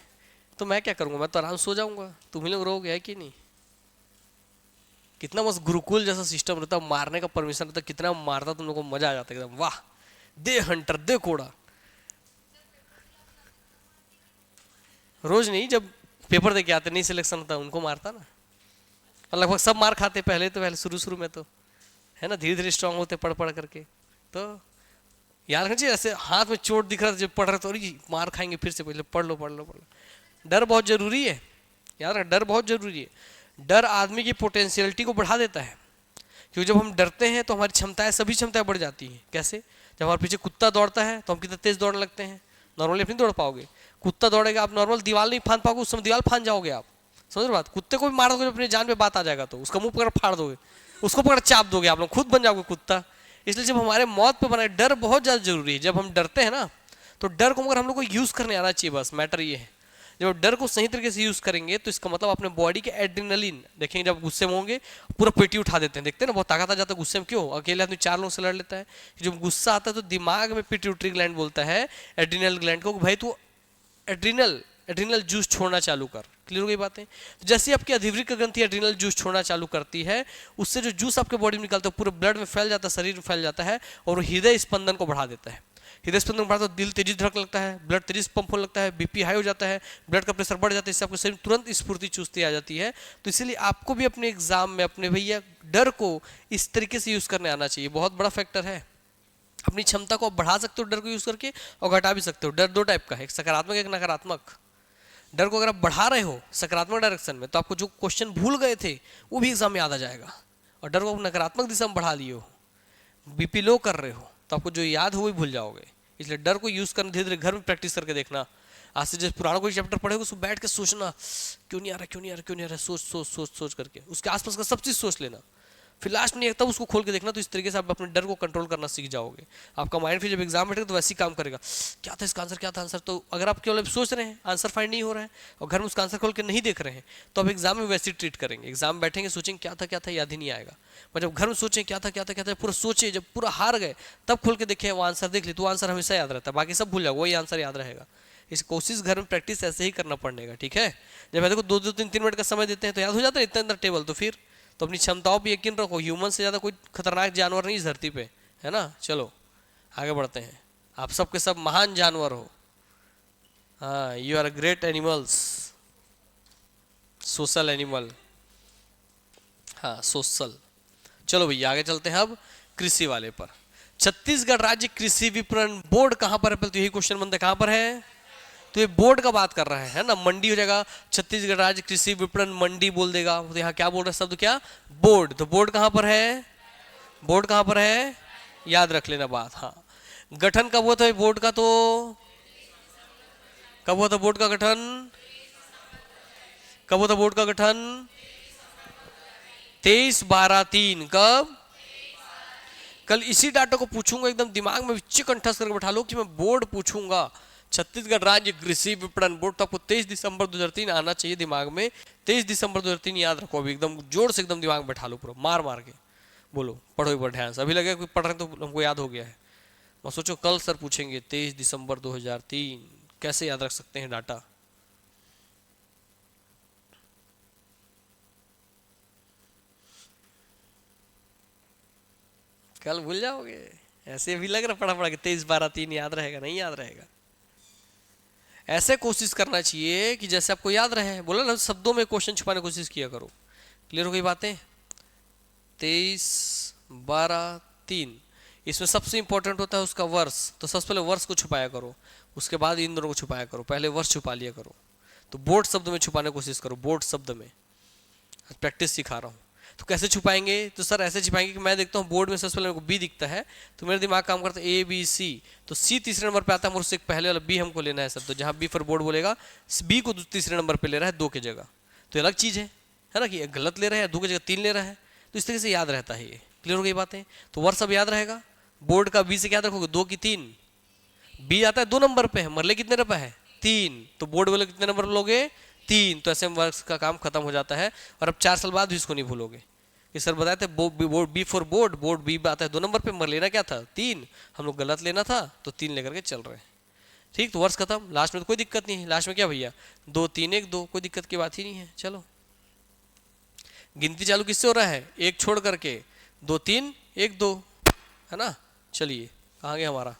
तो मैं क्या करूँगा, मैं तो आराम सो जाऊंगा, तुम ही लोग रहोगे, है कि नहीं? कितना मस्त गुरुकुल जैसा सिस्टम रहता, मारने का परमिशन रहता, कितना मारता तुम लोगों को मजा आ जाता एकदम, वाह दे हंटर दे कोड़ा। रोज नहीं, जब पेपर दे के आते नहीं सिलेक्शन होता उनको मारता ना, और लगभग सब मार खाते पहले, तो पहले शुरू शुरू में तो है ना, धीरे धीरे स्ट्रांग होते पढ़ पढ़ करके। तो याद रखना चाहिए, ऐसे हाथ में चोट दिख रहा था जब पढ़ रहे तो अरे मार खाएंगे फिर से, पहले पढ़ लो पढ़ लो पढ़ लो। डर बहुत जरूरी है, याद रखना डर बहुत जरूरी है। डर आदमी की पोटेंशियलिटी को बढ़ा देता है, क्योंकि जब हम डरते हैं तो हमारी क्षमताएं, सभी क्षमताएं बढ़ जाती हैं। कैसे? जब हमारे पीछे कुत्ता दौड़ता है तो हम कितना तेज दौड़ने लगते हैं, नॉर्मली अपनी दौड़ पाओगे। कुत्ता दौड़ेगा, आप नॉर्मल दीवार नहीं फांद पाओगे, उस समय दीवार फांद जाओगे आप, समझ रहे बात। कुत्ते को भी मार दोगे, अपनी जान पे बात आ जाएगा तो उसका मुंह पकड़ फाड़ दोगे, उसको पकड़ चाप दोगे, आप लोग खुद बन जाओगे कुत्ता। इसलिए जब हमारे मौत पे बनाए, डर बहुत ज्यादा जरूरी है। जब हम डरते हैं ना, तो डर को मगर हम लोग को यूज करने आना चाहिए, बस मैटर ये है। जब डर को सही तरीके से यूज करेंगे तो इसका मतलब अपने बॉडी के एड्रेनलिन देखेंगे, जब गुस्से में होंगे पूरा पेटी उठा देते हैं, देखते हैं ना बहुत ताकत आ जाता है गुस्से में। क्यों? अकेले आदमी 4 लोगों से लड़ लेता है। जब गुस्सा आता है तो दिमाग में पिट्यूटरी ग्लैंड बोलता है एड्रिनल ग्लैंड को, भाई तू एड्रिनल एड्रिनल जूस छोड़ना चालू कर। क्लियर हो गई बातें? तो जैसे आपकी अधिवृक्क ग्रंथि एड्रिनल जूस छोड़ना चालू करती है, उससे जो जूस आपके बॉडी में निकलता है पूरे ब्लड में फैल जाता है, शरीर में फैल जाता है, और हृदय स्पंदन को बढ़ा देता है। हृदय स्पंदन बढ़ा तो दिल तेजी धड़कने लगता है, ब्लड तेजी से पंप होने लगता है, बीपी हाई हो जाता है, ब्लड का प्रेशर बढ़ जाता है, इससे आपके शरीर में तुरंत स्फूर्ति चुस्ती आ जाती है। तो इसीलिए आपको भी अपने एग्जाम में अपने भैया डर को इस तरीके से यूज करने आना चाहिए, बहुत बड़ा फैक्टर है। अपनी क्षमता को बढ़ा सकते हो डर को यूज करके, और घटा भी सकते हो। डर 2 टाइप का है, एक सकारात्मक एक नकारात्मक। डर को अगर आप बढ़ा रहे हो सकारात्मक डायरेक्शन में, तो आपको जो क्वेश्चन भूल गए थे वो भी एग्जाम में याद आ जाएगा। और डर को नकारात्मक दिशा में बढ़ा लिए हो, बीपी लो कर रहे हो, तो आपको जो याद हो वो भूल जाओगे। इसलिए डर को यूज करना धीरे धीरे घर में प्रैक्टिस करके देखना। आज से जैसे पुराना कोई चैप्टर पढ़ेगा उसको बैठ के सोचना, क्यों नहीं आ रहा क्यों नहीं आ रहा क्यों नहीं आ रहा, सोच सोच सोच सोच करके उसके आसपास का सब चीज सोच लेना, फिर लास्ट में तब उसको खोल के देखना। तो इस तरीके से आप अपने डर को कंट्रोल करना सीख जाओगे। आपका माइंड फिर जब एग्जाम बैठेगा तो वैसे ही काम करेगा, क्या था इसका आंसर क्या था आंसर। तो अगर आप केवल सोच रहे हैं, आंसर फाइंड नहीं हो रहा है, और घर में उसका आंसर खोल के नहीं देख रहे हैं, तो आप एग्जाम में वैसे ही ट्रीट करेंगे। एग्जाम बैठेंगे सोचेंगे क्या था याद ही नहीं आएगा। पर जब घर में सोचें क्या था पूरा सोचे, जब पूरा हार गए तब खोल के देखें वो आंसर देख ले, तो आंसर हमेशा याद रहता है, बाकी सब भूल जाओगे, वही आंसर याद रहेगा। इस कोशिश घर में प्रैक्टिस ऐसे ही करना पड़ेगा, ठीक है। जब देखो 2-3 मिनट का समय देते हैं तो याद हो जाता है इतना अंदर टेबल। तो फिर तो अपनी क्षमताओं पर यकीन रखो, ह्यूमन से ज़्यादा कोई खतरनाक जानवर नहीं इस धरती पे, है ना। चलो आगे बढ़ते हैं। आप सबके सब महान जानवर हो, हाँ, you are great animals, social animal, हाँ सोशल। चलो भैया आगे चलते हैं अब कृषि वाले पर। छत्तीसगढ़ राज्य कृषि विपणन बोर्ड कहां पर है? पहले तो यही क्वेश्चन बनता है, कहां पर है? तो ये बोर्ड का बात कर रहा है ना, मंडी हो जाएगा, छत्तीसगढ़ राज्य कृषि विपणन मंडी बोल देगा। तो यहाँ क्या बोल रहा है शब्द, क्या? बोर्ड। तो बोर्ड कहां पर है? बोर्ड कहां पर है? याद रख लेना बात। हाँ, गठन कब हुआ था बोर्ड का? तो कब हुआ था बोर्ड का गठन? कब हुआ था बोर्ड का गठन? 23/12/3। कब? कल इसी डाटा को पूछूंगा, एकदम दिमाग में कंठस्थ करके बैठा लो कि मैं बोर्ड पूछूंगा छत्तीसगढ़ राज्य कृषि विपणन बोर्ड। तो आपको 23 दिसंबर 2003 आना चाहिए दिमाग में। 23 दिसंबर 2003 याद रखो, अभी एकदम जोर से एकदम दिमाग में बैठा लो, पूरा मार मार के बोलो, पढ़ो एक बार ध्यान से। अभी लगे कोई पढ़ रहे तो हमको याद हो गया है, मैं सोचो कल सर पूछेंगे 23 दिसंबर 2003, कैसे याद रख सकते हैं डाटा। कल भूल जाओगे, ऐसे भी लग रहा पढ़ा पढ़ा कि 23/12/3 याद रहेगा, नहीं याद रहेगा। ऐसे कोशिश करना चाहिए कि जैसे आपको याद रहे। बोला ना, शब्दों में क्वेश्चन छुपाने की कोशिश किया करो। क्लियर हो गई बातें? 23/12/3 इसमें सबसे इंपॉर्टेंट होता है उसका वर्ष। तो सबसे पहले वर्ष को छुपाया करो, उसके बाद इन दोनों को छुपाया करो, पहले वर्ष छुपा लिया करो। तो बोर्ड शब्द में छुपाने की कोशिश करो, बोर्ड शब्द में। प्रैक्टिस सिखा रहा हूँ। तो कैसे छुपाएंगे? तो सर ऐसे छुपाएंगे कि मैं देखता हूँ बोर्ड में सबसे पहले बी दिखता है, तो मेरा दिमाग काम करता है ABC, तो C तीसरे नंबर पे आता है, मुझसे एक पहले वाला B हमको लेना है सर। तो जहाँ B फॉर बोर्ड बोलेगा, B को तीसरे नंबर पे ले रहा है 2 की जगह, तो अलग चीज़ है ना, कि गलत ले रहा है, 2 की जगह 3 ले रहा है। तो इस तरीके से याद रहता है ये। क्लियर हो गई बातें? तो वर्ष अब याद रहेगा। बोर्ड का B से क्या रखोगे? 2 की 3, B आता है 2 नंबर पे है, मरले कितने नंबर है? 3, तो बोर्ड वाले कितने नंबर लोगे? 3। तो ऐसे वर्ष का काम खत्म हो जाता है। और अब 4 साल बाद भी इसको नहीं भूलोगे कि सर बताए थे board B for board, board B आता है 2 नंबर पे, मर लेना क्या था? 3, हम लोग गलत लेना था तो 3 लेकर के चल रहे हैं। ठीक, तो वर्ष खत्म, लास्ट में तो कोई दिक्कत नहीं है। लास्ट में क्या भैया? 2 3 1 2, कोई दिक्कत की बात ही नहीं है। चलो, गिनती चालू किससे हो रहा है? एक छोड़ करके, 2 3 1 2, है ना। चलिए कहाँ गया हमारा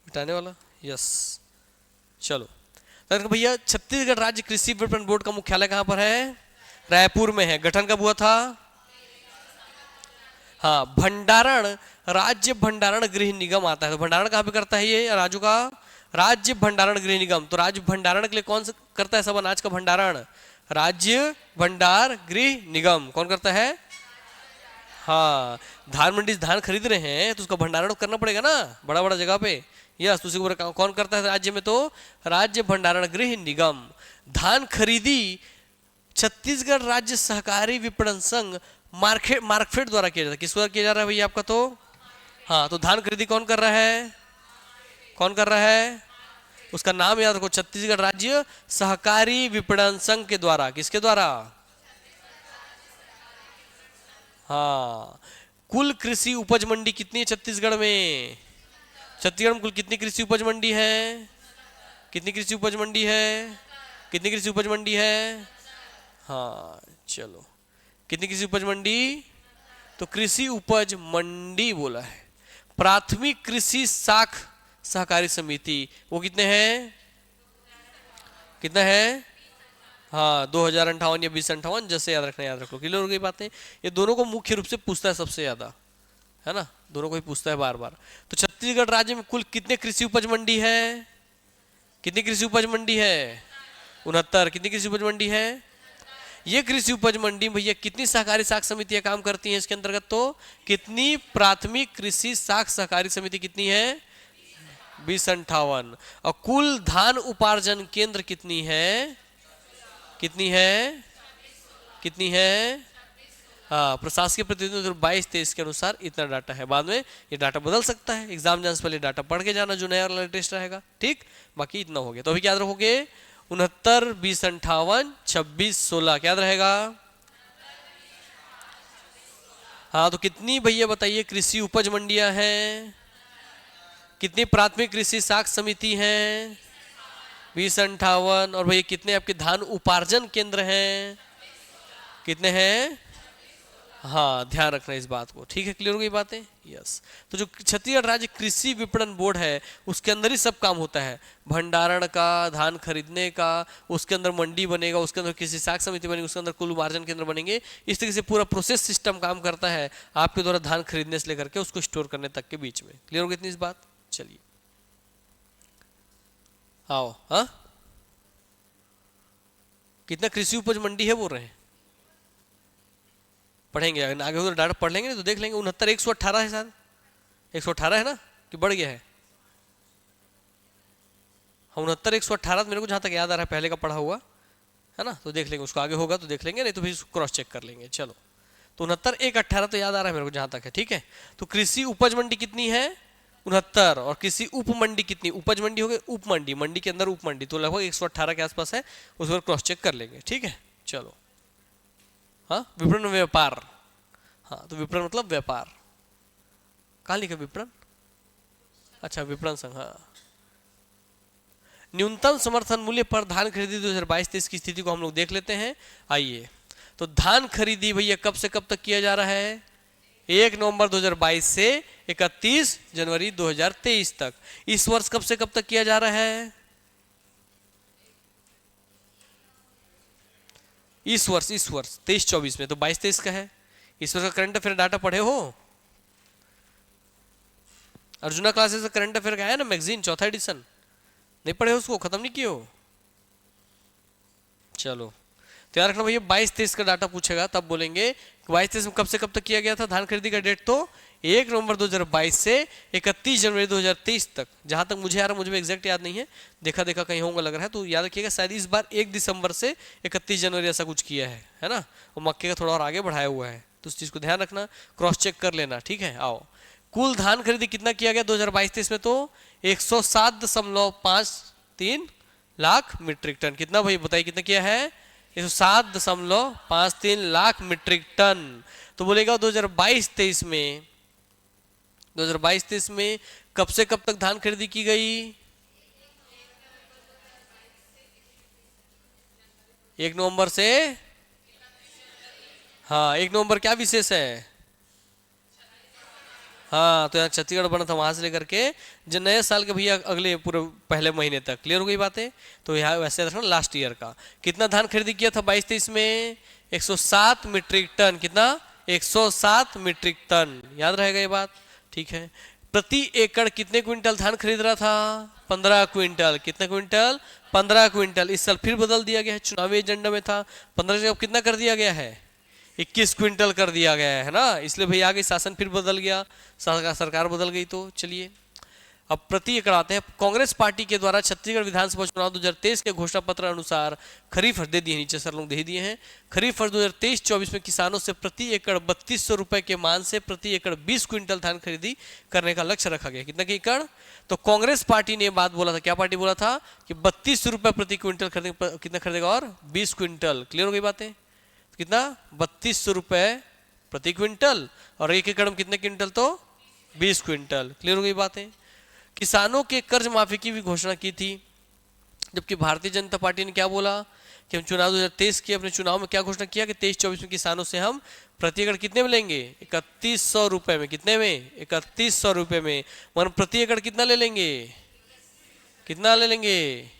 मिटाने वाला? यस, चलो। तो भैया छत्तीसगढ़ राज्य कृषि विपणन बोर्ड का मुख्यालय कहाँ पर है? रायपुर में है। गठन कब हुआ था? हाँ, भंडारण, राज्य भंडारण गृह निगम आता है। तो भंडारण कहाँ पे करता है ये राजू का? राज्य भंडारण गृह निगम। तो राज्य भंडारण के लिए कौन सा करता है सब अनाज का भंडारण? राज्य भंडार गृह निगम। कौन करता है? हाँ, धान मंडी से धान खरीद रहे हैं तो उसका भंडारण तो करना पड़ेगा ना, बड़ा बड़ा जगह पे। यस, तो उसी को कौन करता है राज्य में? तो राज्य भंडारण गृह निगम। धान खरीदी छत्तीसगढ़ राज्य सहकारी विपणन संघ मार्कफेड द्वारा किया जाता है। किस द्वारा किया जा रहा है भैया आपका? तो हाँ, तो धान खरीदी कौन कर रहा है? कौन कर रहा है? उसका नाम याद रखो, छत्तीसगढ़ राज्य सहकारी विपणन संघ के द्वारा। किसके द्वारा? हाँ। कुल कृषि उपज मंडी कितनी है छत्तीसगढ़ में? छत्तीसगढ़ में कुल कितनी कृषि उपज मंडी है? कितनी कृषि उपज मंडी है? कितनी कृषि उपज मंडी है? हाँ, चलो, कितनी कृषि उपज मंडी? तो कृषि उपज मंडी बोला है। प्राथमिक कृषि साख सहकारी समिति वो कितने हैं? कितना है? हाँ, 2058 या 2058, जैसे याद रखना, याद रखो। क्लियर हो गई बातें? ये दोनों को मुख्य रूप से पूछता है सबसे ज्यादा, है ना, दोनों को ही पूछता है बार बार। तो छत्तीसगढ़ राज्य में कुल कितने कृषि उपज मंडी है? कितनी कृषि उपज मंडी है? 69। कितनी कृषि उपज मंडी है? ये कृषि उपज मंडी भैया कितनी सहकारी साख समितियां काम करती हैं इसके अंतर्गत? तो कितनी प्राथमिक कृषि साख सहकारी समिति कितनी है? 2058। और कुल धान उपार्जन केंद्र कितनी है? कितनी है? कितनी है? हाँ, प्रशासकीय प्रतिनिधि 22-23 के अनुसार इतना डाटा है। बाद में ये डाटा बदल सकता है, एग्जाम जाने से पहले डाटा पढ़ के जाना जो नया लेटेस्ट रहेगा। ठीक, बाकी इतना हो गया। तो अभी याद रखोगे 69, 2058, 26, 16 याद रहेगा। हाँ, तो कितनी भैया बताइए कृषि उपज मंडियां हैं? कितनी प्राथमिक कृषि साख समिति हैं? 2058। और भैया कितने आपके धान उपार्जन केंद्र हैं? कितने हैं? हाँ, ध्यान रखना इस बात को। ठीक है, क्लियर हो गई बातें? यस। तो जो छत्तीसगढ़ राज्य कृषि विपणन बोर्ड है उसके अंदर ही सब काम होता है, भंडारण का, धान खरीदने का, उसके अंदर मंडी बनेगा, उसके अंदर कृषि साख समिति बनेगी, उसके अंदर कुल उपार्जन केंद्र बनेंगे। इस तरीके से पूरा प्रोसेस सिस्टम काम करता है आपके द्वारा धान खरीदने से लेकर के उसको स्टोर करने तक के बीच में। क्लियर हो गई इतनी इस बात? चलिए आओ। हाँ, कितना कृषि उपज मंडी है बोल रहे हैं? पढ़ेंगे आगे उधर डाटा पढ़ लेंगे, नहीं तो देख लेंगे। 69, 118 है शायद, 118 है ना, कि बढ़ गया है? हाँ, 69, 118 मेरे को जहाँ तक याद आ रहा है पहले का पढ़ा हुआ, है ना। तो देख लेंगे, उसको आगे होगा तो देख लेंगे, नहीं तो फिर क्रॉस चेक कर लेंगे। चलो, तो 69, 118 तो याद आ रहा है मेरे को जहाँ तक है। ठीक है, तो कृषि उपज मंडी कितनी है? 69। और कृषि उप मंडी कितनी? उपज मंडी हो गई, उप मंडी, मंडी के अंदर उप मंडी, तो लगभग 118 के आसपास है, उस पर क्रॉस चेक कर लेंगे। ठीक है, चलो। हाँ, विपणन व्यापार। हाँ, तो विपणन मतलब व्यापार। कहाँ लिखा विपणन? अच्छा, विपणन संघ। हाँ, न्यूनतम समर्थन मूल्य पर धान खरीदी 2022-23 की स्थिति को हम लोग देख लेते हैं। आइए, तो धान खरीदी भैया कब से कब तक किया जा रहा है? 1 नवंबर 2022 से 31 जनवरी 2023 तक। इस वर्ष कब से कब तक किया जा रहा है? इस वर्ष 23-24 में, तो 22-23 का है। इस वर्ष का करंट अफेयर डाटा पढ़े हो? अर्जुना क्लासेस का करंट अफेयर का है ना मैगजीन, 4था एडिशन, नहीं पढ़े हो? उसको खत्म नहीं किए हो? चलो, तो याद रखना भैया 22-23 का डाटा पूछेगा तब बोलेंगे 22-23 में कब से कब तक किया गया था धान खरीदी का डेट? तो 1 नवंबर 2022 से 31 जनवरी 2023 तक। जहां तक मुझे आ रहा, मुझे भी एग्जैक्ट याद नहीं है, देखा देखा कहीं होगा लग रहा है, तो याद रखिएगा शायद इस बार 1 दिसंबर से 31 जनवरी ऐसा कुछ किया है ना। और मक्के का थोड़ा और आगे बढ़ाया हुआ है, तो उस चीज को ध्यान रखना, क्रॉस चेक कर लेना। ठीक है, आओ, कुल धान खरीदी कितना किया गया 2022-23 में? तो 107.53 लाख मीट्रिक टन। कितना भाई बताइए, कितना किया है? 107.53 लाख मीट्रिक टन। तो बोलेगा 2022-23 में, 2022-23 में कब से कब तक धान खरीदी की गई? 1 नवंबर से हाँ 1 नवंबर क्या विशेष है? हाँ तो यहाँ छत्तीसगढ़ बना था, वहां से लेकर के जो नए साल के भैया अगले पूरे पहले महीने तक। क्लियर हो गई बातें? तो यहाँ वैसे था लास्ट ईयर का कितना धान खरीदी किया था 22-23 में? 107 मीट्रिक टन। कितना? 107 मीट्रिक टन। याद रहेगा ये बात? ठीक है। प्रति एकड़ कितने क्विंटल धान खरीद रहा था? 15 क्विंटल। कितने क्विंटल? 15 क्विंटल। इस साल फिर बदल दिया गया है, चुनावी एजेंडा में था 15 से, अब कितना कर दिया गया है? 21 क्विंटल कर दिया गया है ना। इसलिए भैया आगे शासन फिर बदल गया, सरकार बदल गई। तो चलिए अब प्रति एकड़ आते हैं। कांग्रेस पार्टी के द्वारा छत्तीसगढ़ विधानसभा चुनाव 2023 के घोषणा पत्र अनुसार खरीफ दे दिए, नीचे सर लोग दे दिए हैं। खरीफ वर्ष 2023-24 में किसानों से प्रति एकड़ 3200 रुपए के मान से प्रति एकड़ 20 क्विंटल धान खरीदी करने का लक्ष्य रखा गया। कितना की एकड़? तो कांग्रेस पार्टी ने बात बोला था, क्या पार्टी बोला था कि 3200 रुपए प्रति क्विंटल खरीदेगा। कितना खरीदेगा? और 20 क्विंटल। क्लियर हो गई बातें? कितना? 3200 रुपए प्रति क्विंटल, और 1 एकड़ में कितने क्विंटल? तो 20 क्विंटल। क्लियर हो गई बातें? किसानों के कर्ज माफी की भी घोषणा की थी, जबकि भारतीय जनता पार्टी ने क्या बोला कि हम चुनाव 2023 के अपने चुनाव में क्या घोषणा किया कि 23-24 में किसानों से हम प्रति एकड़ कितने में लेंगे? 3100 रुपए में। कितने में? 3100 रुपए में। मतलब प्रति एकड़ कितना ले लेंगे? कितना ले लेंगे?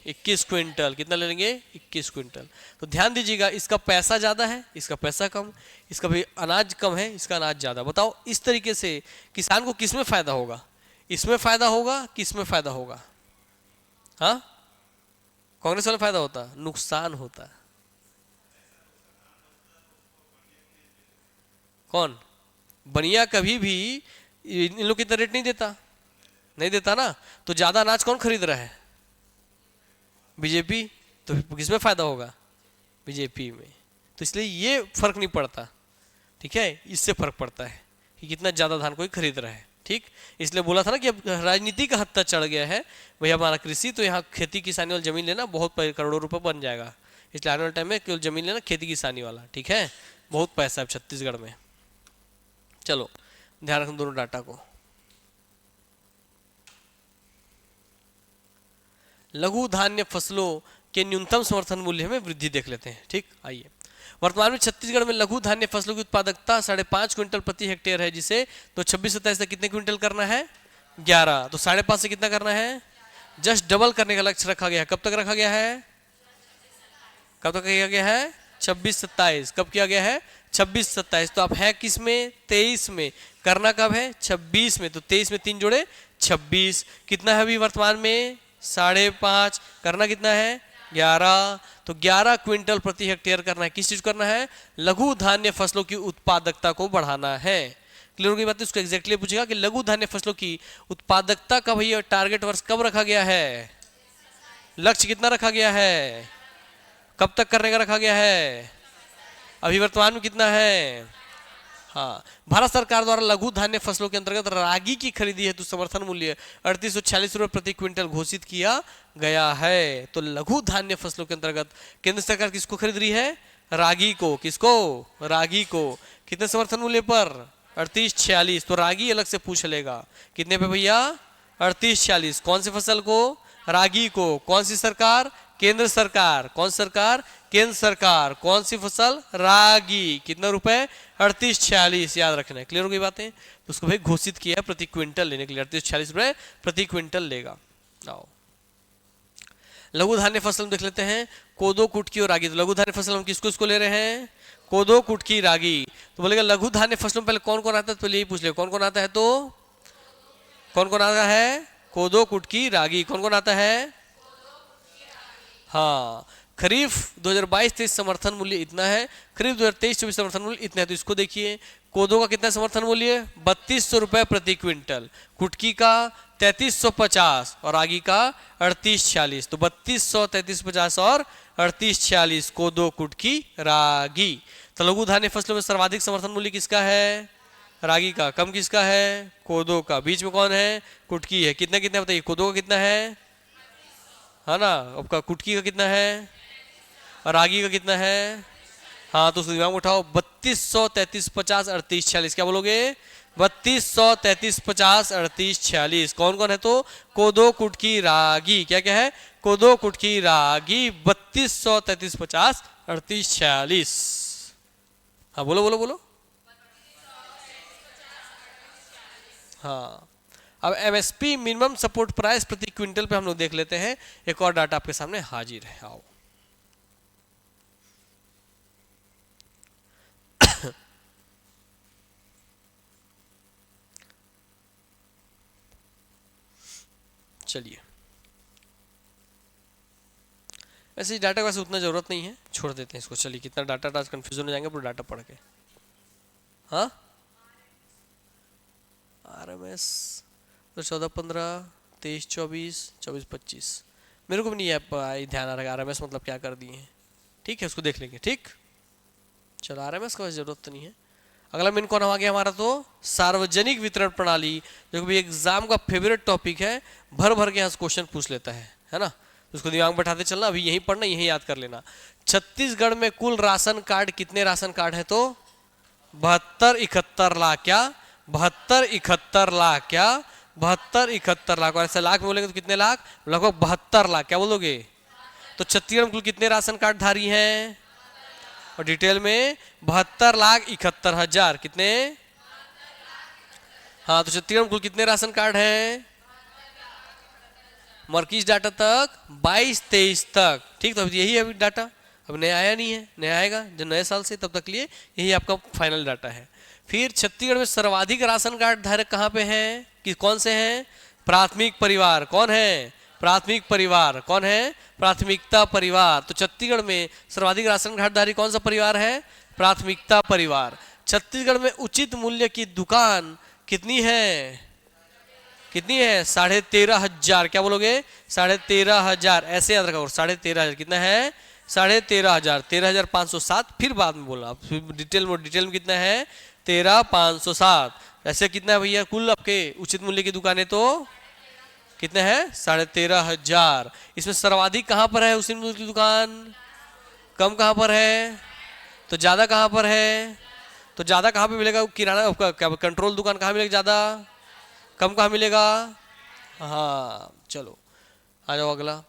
21 क्विंटल। कितना ले लेंगे? 21 क्विंटल। तो ध्यान दीजिएगा, इसका पैसा ज्यादा है, इसका पैसा कम, इसका भी अनाज कम है, इसका अनाज ज्यादा। बताओ इस तरीके से किसान को किसमें फायदा होगा? इसमें फायदा होगा कि इसमें फायदा होगा? हाँ, कांग्रेस वाला फायदा होता, नुकसान होता। कौन? बनिया कभी भी इन लोग कितना रेट नहीं देता, नहीं देता ना। तो ज्यादा अनाज कौन खरीद रहा है? बीजेपी। तो किसमें फायदा होगा? बीजेपी में। तो इसलिए ये फर्क नहीं पड़ता, ठीक है, इससे फर्क पड़ता है कि कितना ज्यादा धान कोई खरीद रहा है। ठीक, इसलिए बोला था ना कि अब राजनीति का हद तक चढ़ गया है भैया हमारा कृषि, तो यहाँ खेती किसानी वाली जमीन लेना बहुत करोड़ों रुपए बन जाएगा। इसलिए आने वाले टाइम में केवल जमीन लेना खेती किसानी वाला। ठीक है, बहुत पैसा है छत्तीसगढ़ में। चलो ध्यान रखना दोनों डाटा को। लघु धान्य फसलों के न्यूनतम समर्थन मूल्य में वृद्धि देख लेते हैं। ठीक, आइए। वर्तमान में छत्तीसगढ़ में लघु धान्य फसलों की उत्पादकता 5.5 क्विंटल प्रति हेक्टेयर है, जिसे तो 26-27 तक कितने क्विंटल करना है? 11। तो 5.5 से कितना करना है? जस्ट डबल करने का लक्ष्य रखा गया है। कब तक रखा गया है? कब तक किया गया है? 26-27। कब किया गया है? 26-27। तो अब है किस में? 23 में। करना कब है? 26 में। तो 23 में 3 जोड़े 26। कितना है अभी वर्तमान में? 5.5। करना कितना है? 11। तो 11 क्विंटल प्रति हेक्टेयर करना है। किस चीज करना है? लघु धान्य फसलों की उत्पादकता को बढ़ाना है। क्लियर हो गई बात? उसको एग्जैक्टली पूछेगा कि लघु धान्य फसलों की उत्पादकता का भैया टारगेट वर्ष कब रखा गया है? लक्ष्य कितना रखा गया है? कब तक करने का रखा गया है? अभी वर्तमान में कितना है? हाँ, भारत सरकार द्वारा लघु धान्य फसलों के अंतर्गत रागी की खरीदी हेतु समर्थन मूल्य 3846 रुपए प्रति क्विंटल घोषित किया गया है। तो लघु धान्य फसलों के अंतर्गत केंद्र सरकार किसको खरीद रही है? रागी को। किसको? रागी को। कितने समर्थन मूल्य पर? 3846। तो रागी अलग से पूछ लेगा कितने पे भैया? 3846। कौन सी फसल को? रागी को। कौन सी सरकार? केंद्र सरकार। कौन सरकार? केंद्र सरकार। कौन सी फसल? रागी। कितना रुपए? 3846। याद रखना है। क्लियर हो गई बातें? तो उसको भाई घोषित किया है प्रति क्विंटल लेने के लिए 3846 रुपए प्रति क्विंटल लेगा। आओ लघु धान्य फसल देख लेते हैं। कोदो, कुटकी और रागी। तो लघु धान्य फसल हम किसको किसको ले रहे हैं? कोदो, कुटकी, रागी। तो बोलेगा लघु धान्य फसलों में पहले कौन कौन आता है? तो यही पूछ ले कौन कौन आता है। तो कौन कौन आता है? कोदो, कुटकी, रागी। कौन कौन आता है? हाँ, खरीफ 2022-23 समर्थन मूल्य इतना है, खरीफ 2023-24 समर्थन मूल्य इतना है। तो इसको देखिए, कोदो का कितना समर्थन मूल्य? 3200 रुपए प्रति क्विंटल, कुटकी का 3350 और रागी का 3846। तो 3200, 3350 और 3846 कोदो, कुटकी, रागी। तो लघु धान्य फसलों में सर्वाधिक समर्थन मूल्य किसका है? रागी का। कम किसका है? कोदो का। बीच में कौन है? कुटकी है। कितना कितना बताइए? कोदो का कितना है ना? आपका कुटकी का कितना है? और रागी का कितना है? हाँ, तो दिमाग में उठाओ। 3200, 3350, 3846। क्या बोलोगे? 3200, 3350, 3846। कौन कौन है? तो कोदो, कुटकी, रागी। क्या क्या है? कोदो, कुटकी, रागी। 3200, 3350, 3846। हाँ बोलो बोलो बोलो। हाँ, अब एमएसपी मिनिमम सपोर्ट प्राइस प्रति क्विंटल पे हम लोग देख लेते हैं। एक और डाटा आपके सामने हाजिर है, आओ। चलिए, वैसे इस डाटा का वैसे उतना जरूरत नहीं है, छोड़ देते हैं इसको। चलिए, कितना डाटा आज कंफ्यूजन हो जाएंगे पूरा डाटा पढ़ के। हाँ, आरएमएस तो 14 15 23 24 24 25 मेरे को भी नहीं है ध्यान आ रहा है आरएमएस मतलब क्या कर दिए हैं। ठीक है, उसको देख लेंगे। ठीक, चलो आरएमएस का जरूरत तो नहीं है। अगला मेन कौन आ गया हमारा, तो सार्वजनिक वितरण प्रणाली, जो कि एग्जाम का फेवरेट टॉपिक है। भर भर के यहाँ से क्वेश्चन पूछ लेता है ना। उसको दिमाग में बैठाते चलना, अभी यही पढ़ना, यही याद कर लेना। छत्तीसगढ़ में कुल राशन कार्ड कितने राशन कार्ड है, तो 72-71 लाख। क्या 72-71 लाख? क्या 72-71 लाख? और ऐसे लाख में बोलेंगे तो कितने लाख? लगभग 72 लाख। क्या बोलोगे? तो छत्तीसगढ़ में कुल कितने राशन कार्ड धारी हैं? और डिटेल में 72,71,000। कितने? हाँ, तो छत्तीसगढ़ में कुल कितने राशन कार्ड हैं? मर्किस डाटा तक 22-23 तक। ठीक, तो अभी यही है अभी डाटा, अब नया आया नहीं है, नया आएगा जो नए साल से, तब तक लिए यही आपका फाइनल डाटा है। फिर छत्तीसगढ़ में सर्वाधिक राशन कार्ड धारक कहाँ पे हैं, कि कौन से हैं? प्राथमिक परिवार। कौन है? प्राथमिक परिवार। कौन है? प्राथमिकता परिवार। तो छत्तीसगढ़ में सर्वाधिक राशन कार्डधारी कौन सा परिवार है? प्राथमिकता परिवार। छत्तीसगढ़ में उचित मूल्य की दुकान कितनी है? कितनी है? 13,500। क्या बोलोगे? 13,500। ऐसे याद रखो, 13,500 कितना है? 13,500, 13,507। फिर बाद में बोला, डिटेल में कितना है? 13,507। ऐसे कितना है भैया कुल आपके उचित मूल्य की दुकानें, तो कितने हैं? 13,500। इसमें सर्वाधिक कहां पर है उचित मूल्य की दुकान? कम कहां पर है? तो ज्यादा कहां पर है? तो ज्यादा कहां पे मिलेगा? किराना क्या कंट्रोल दुकान कहां मिलेगा ज्यादा? कम कहां मिलेगा? हाँ, चलो आ जाओ अगला।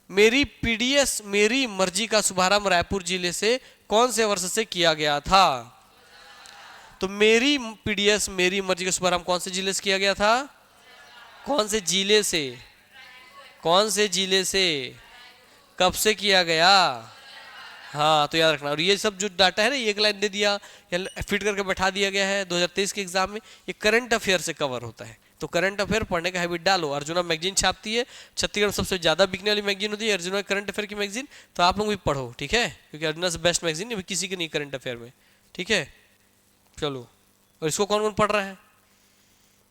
मेरी पीडीएस मेरी मर्जी का शुभारंभ रायपुर जिले से कौन से वर्ष से किया गया था? तो मेरी पीडीएस मेरी मर्जी का शुभारंभ कौन से जिले से किया गया था? कौन से जिले से? कौन से जिले से? कब से किया गया? हाँ, तो याद रखना। और ये सब जो डाटा है ना, एक लाइन दे दिया या फिट करके बैठा दिया गया है 2023 के एग्जाम में, ये करंट अफेयर से कवर होता है। तो करंट अफेयर पढ़ने का हैबिट डालो। अर्जुना मैगजीन छापती है, छत्तीसगढ़ में सबसे ज्यादा बिकने वाली मैगजीन होती है अर्जुना करंट अफेयर की मैगजीन। तो आप लोग भी पढ़ो, ठीक है, क्योंकि अर्जुना से बेस्ट मैगजीन अभी किसी की नहीं करंट अफेयर में। ठीक है, चलो। और इसको कौन कौन पढ़ रहा है?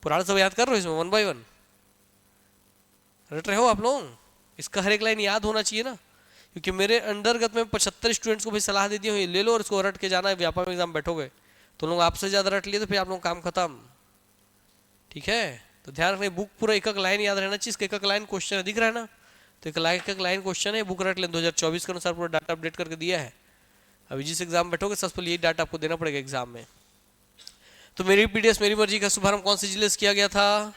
पुराना सब याद कर रहे हो इसमें 1 by 1 रट रहे हो आप लोग? इसका हर एक लाइन याद होना चाहिए ना, क्योंकि मेरे अंडरगत में 75 स्टूडेंट्स को भी सलाह दे दी हुई, ले लो और इसको रट के जाना है। व्यापार में एग्जाम बैठोगे तो लोग आपसे ज्यादा रट लिए तो फिर आप लोग काम खत्म। ठीक है, तो ध्यान रखना, बुक पूरा एक एक लाइन याद रहना चाहिए। एक एक लाइन क्वेश्चन दिख रहा है ना, तो एक लाइन क्वेश्चन है, बुक रट लें। 2024 के अनुसार पूरा डाटा अपडेट करके दिया है। अभी जिस एग्जाम बैठोगे सबसे पहले यही डाटा आपको देना पड़ेगा एग्जाम में। तो मेरी पीडीएस मेरी मर्जी का शुभारंभ कौन से जिले से किया गया था?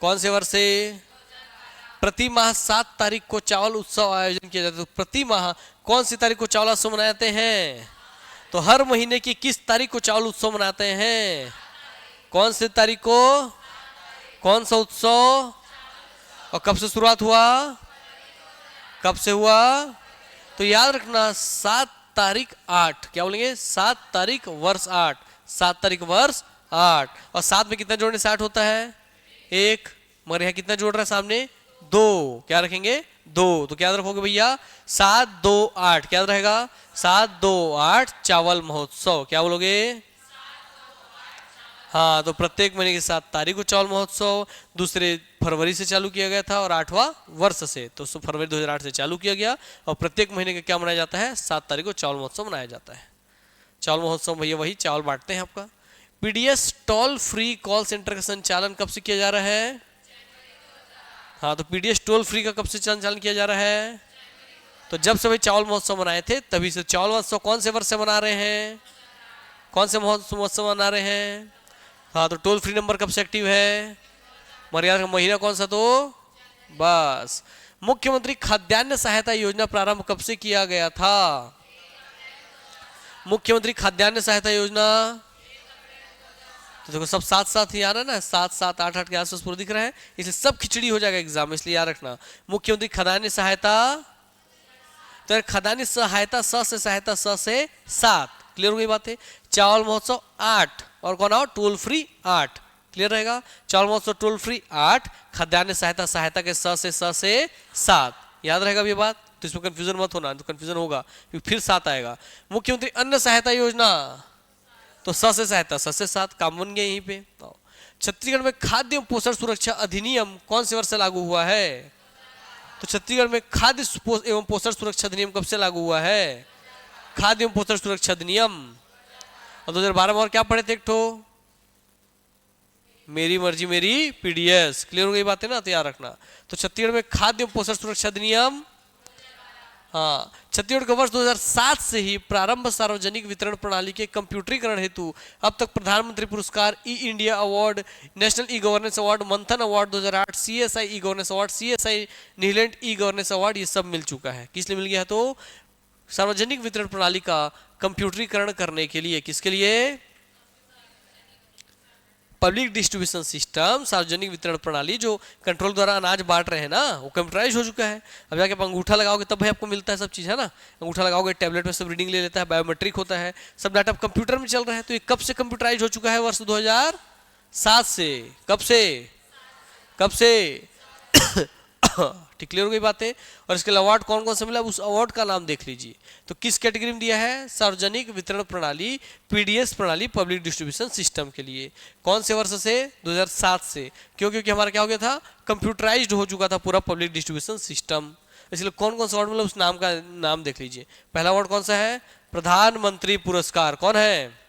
कौन से वर्ष से? प्रति माह 7 तारीख को चावल उत्सव आयोजन किया जाता है। तो प्रति माह कौन सी तारीख को चावल उत्सव मनाते हैं? तो हर महीने की किस तारीख को चावल उत्सव मनाते हैं? कौन सी तारीख को? कौन सा उत्सव? और कब से शुरुआत हुआ? कब से हुआ? तो याद रखना 7 तारीख 8। क्या बोलेंगे? 7 तारीख वर्ष 8। 7 तारीख वर्ष 8। और 7 में कितना जोड़ने से 8 होता है? 1। मगर यहाँ कितना जोड़ रहा है सामने? 2। क्या रखेंगे? 2। तो क्या रखोगे भैया? 7 2 8। क्या रहेगा? 7 2 8 चावल महोत्सव। क्या बोलोगे? हाँ, तो प्रत्येक महीने की 7 तारीख को चावल महोत्सव 2 फरवरी से चालू किया गया था और 8वां वर्ष से, तो फरवरी 2008 से चालू किया गया। और प्रत्येक महीने का क्या मनाया जाता है? 7 तारीख को चावल महोत्सव मनाया जाता है। चावल महोत्सव भैया वही चावल बांटते हैं आपका। PDS toll free call centre का संचालन कब से किया जा रहा है? हाँ, तो पीडीएस टोल फ्री का कब से संचालन किया जा रहा है? तो जब से भाई चावल महोत्सव मनाए थे तभी से। चावल महोत्सव कौन से वर्ष से मना रहे हैं? कौन से महोत्सव मना रहे हैं? हाँ, तो टोल फ्री नंबर कब से एक्टिव है? मर्यादा का महीना कौन सा? तो बस। मुख्यमंत्री खाद्यान्न सहायता योजना प्रारंभ कब से किया गया था? मुख्यमंत्री खाद्यान्न सहायता योजना, तो देखो सब साथ साथ ही आ रहा है ना, 7 7 8 8 के आसपास पूरा दिख रहा है, इसलिए सब खिचड़ी हो जाएगा एग्जाम में, इसलिए याद रखना। मुख्यमंत्री खाद्यान्न सहायता, तो खाद्यान्न सहायता स से सहायता स से 7, क्लियर हो गई बात है। चावल महोत्सव 8, और कौन आओ टोल फ्री 8, क्लियर रहेगा। चावल महोत्सव टोल फ्री 8, खाद्यान्न सहायता सहायता के स से 7, याद रहेगा ये बात, तो इसमें कंफ्यूजन मत होना, तो कंफ्यूजन होगा फिर 7 आएगा। मुख्यमंत्री अन्न सहायता योजना, तो स से सहायता स से 7, काम बन गया यहीं पे। छत्तीसगढ़ में खाद्य एवं पोषण सुरक्षा अधिनियम कौन से वर्ष से लागू हुआ है? तो छत्तीसगढ़ में खाद्य एवं पोषण सुरक्षा अधिनियम कब से लागू हुआ है? खाद्य एवं पोषण सुरक्षा अधिनियम, और 2012 में और क्या पढ़े थे एक ठो, मेरी मर्जी मेरी पीडीएस, क्लियर हो गई बात है ना, तो याद रखना। तो छत्तीसगढ़ में खाद्य एवं पोषण सुरक्षा अधिनियम, हाँ, छत्तीसगढ़ का वर्ष 2007 से ही प्रारंभ सार्वजनिक वितरण प्रणाली के कंप्यूटरीकरण हेतु अब तक प्रधानमंत्री पुरस्कार, e India award, national e governance award, Manthan award 2008, CSI e governance award, CSI Nihilent e governance award, ये सब मिल चुका है। किस लिए मिल गया? तो सार्वजनिक वितरण प्रणाली का कंप्यूटरीकरण करने के लिए, किसके लिए? पब्लिक डिस्ट्रीब्यूशन सिस्टम, सार्वजनिक वितरण प्रणाली, जो कंट्रोल द्वारा अनाज बांट रहे हैं ना, वो कंप्यूटराइज हो चुका है। अब जाके आप अंगूठा लगाओगे तब भाई आपको मिलता है सब चीज़, है ना, अंगूठा लगाओगे टैबलेट में सब रीडिंग ले लेता है, बायोमेट्रिक होता है, सब डाटा कंप्यूटर में चल रहा है। तो ये कब से कंप्यूटराइज हो चुका है? वर्ष 2007 से। कब से? कब से? ठीक, क्लियर हो गई बातें। और इसके लिए अवार्ड कौन कौन से मिला, उस अवार्ड का नाम देख लीजिए। तो किस कैटेगरी में दिया है? सार्वजनिक वितरण प्रणाली, पीडीएस प्रणाली, पब्लिक डिस्ट्रीब्यूशन सिस्टम के लिए। कौन से वर्ष से? 2007 से। क्यों? क्योंकि हमारा क्या हो गया था, कंप्यूटराइज्ड हो चुका था पूरा पब्लिक डिस्ट्रीब्यूशन सिस्टम। इसलिए कौन कौन सा अवार्ड मिला, उस नाम का नाम देख लीजिए। पहला अवार्ड कौन सा है? प्रधानमंत्री पुरस्कार। कौन है?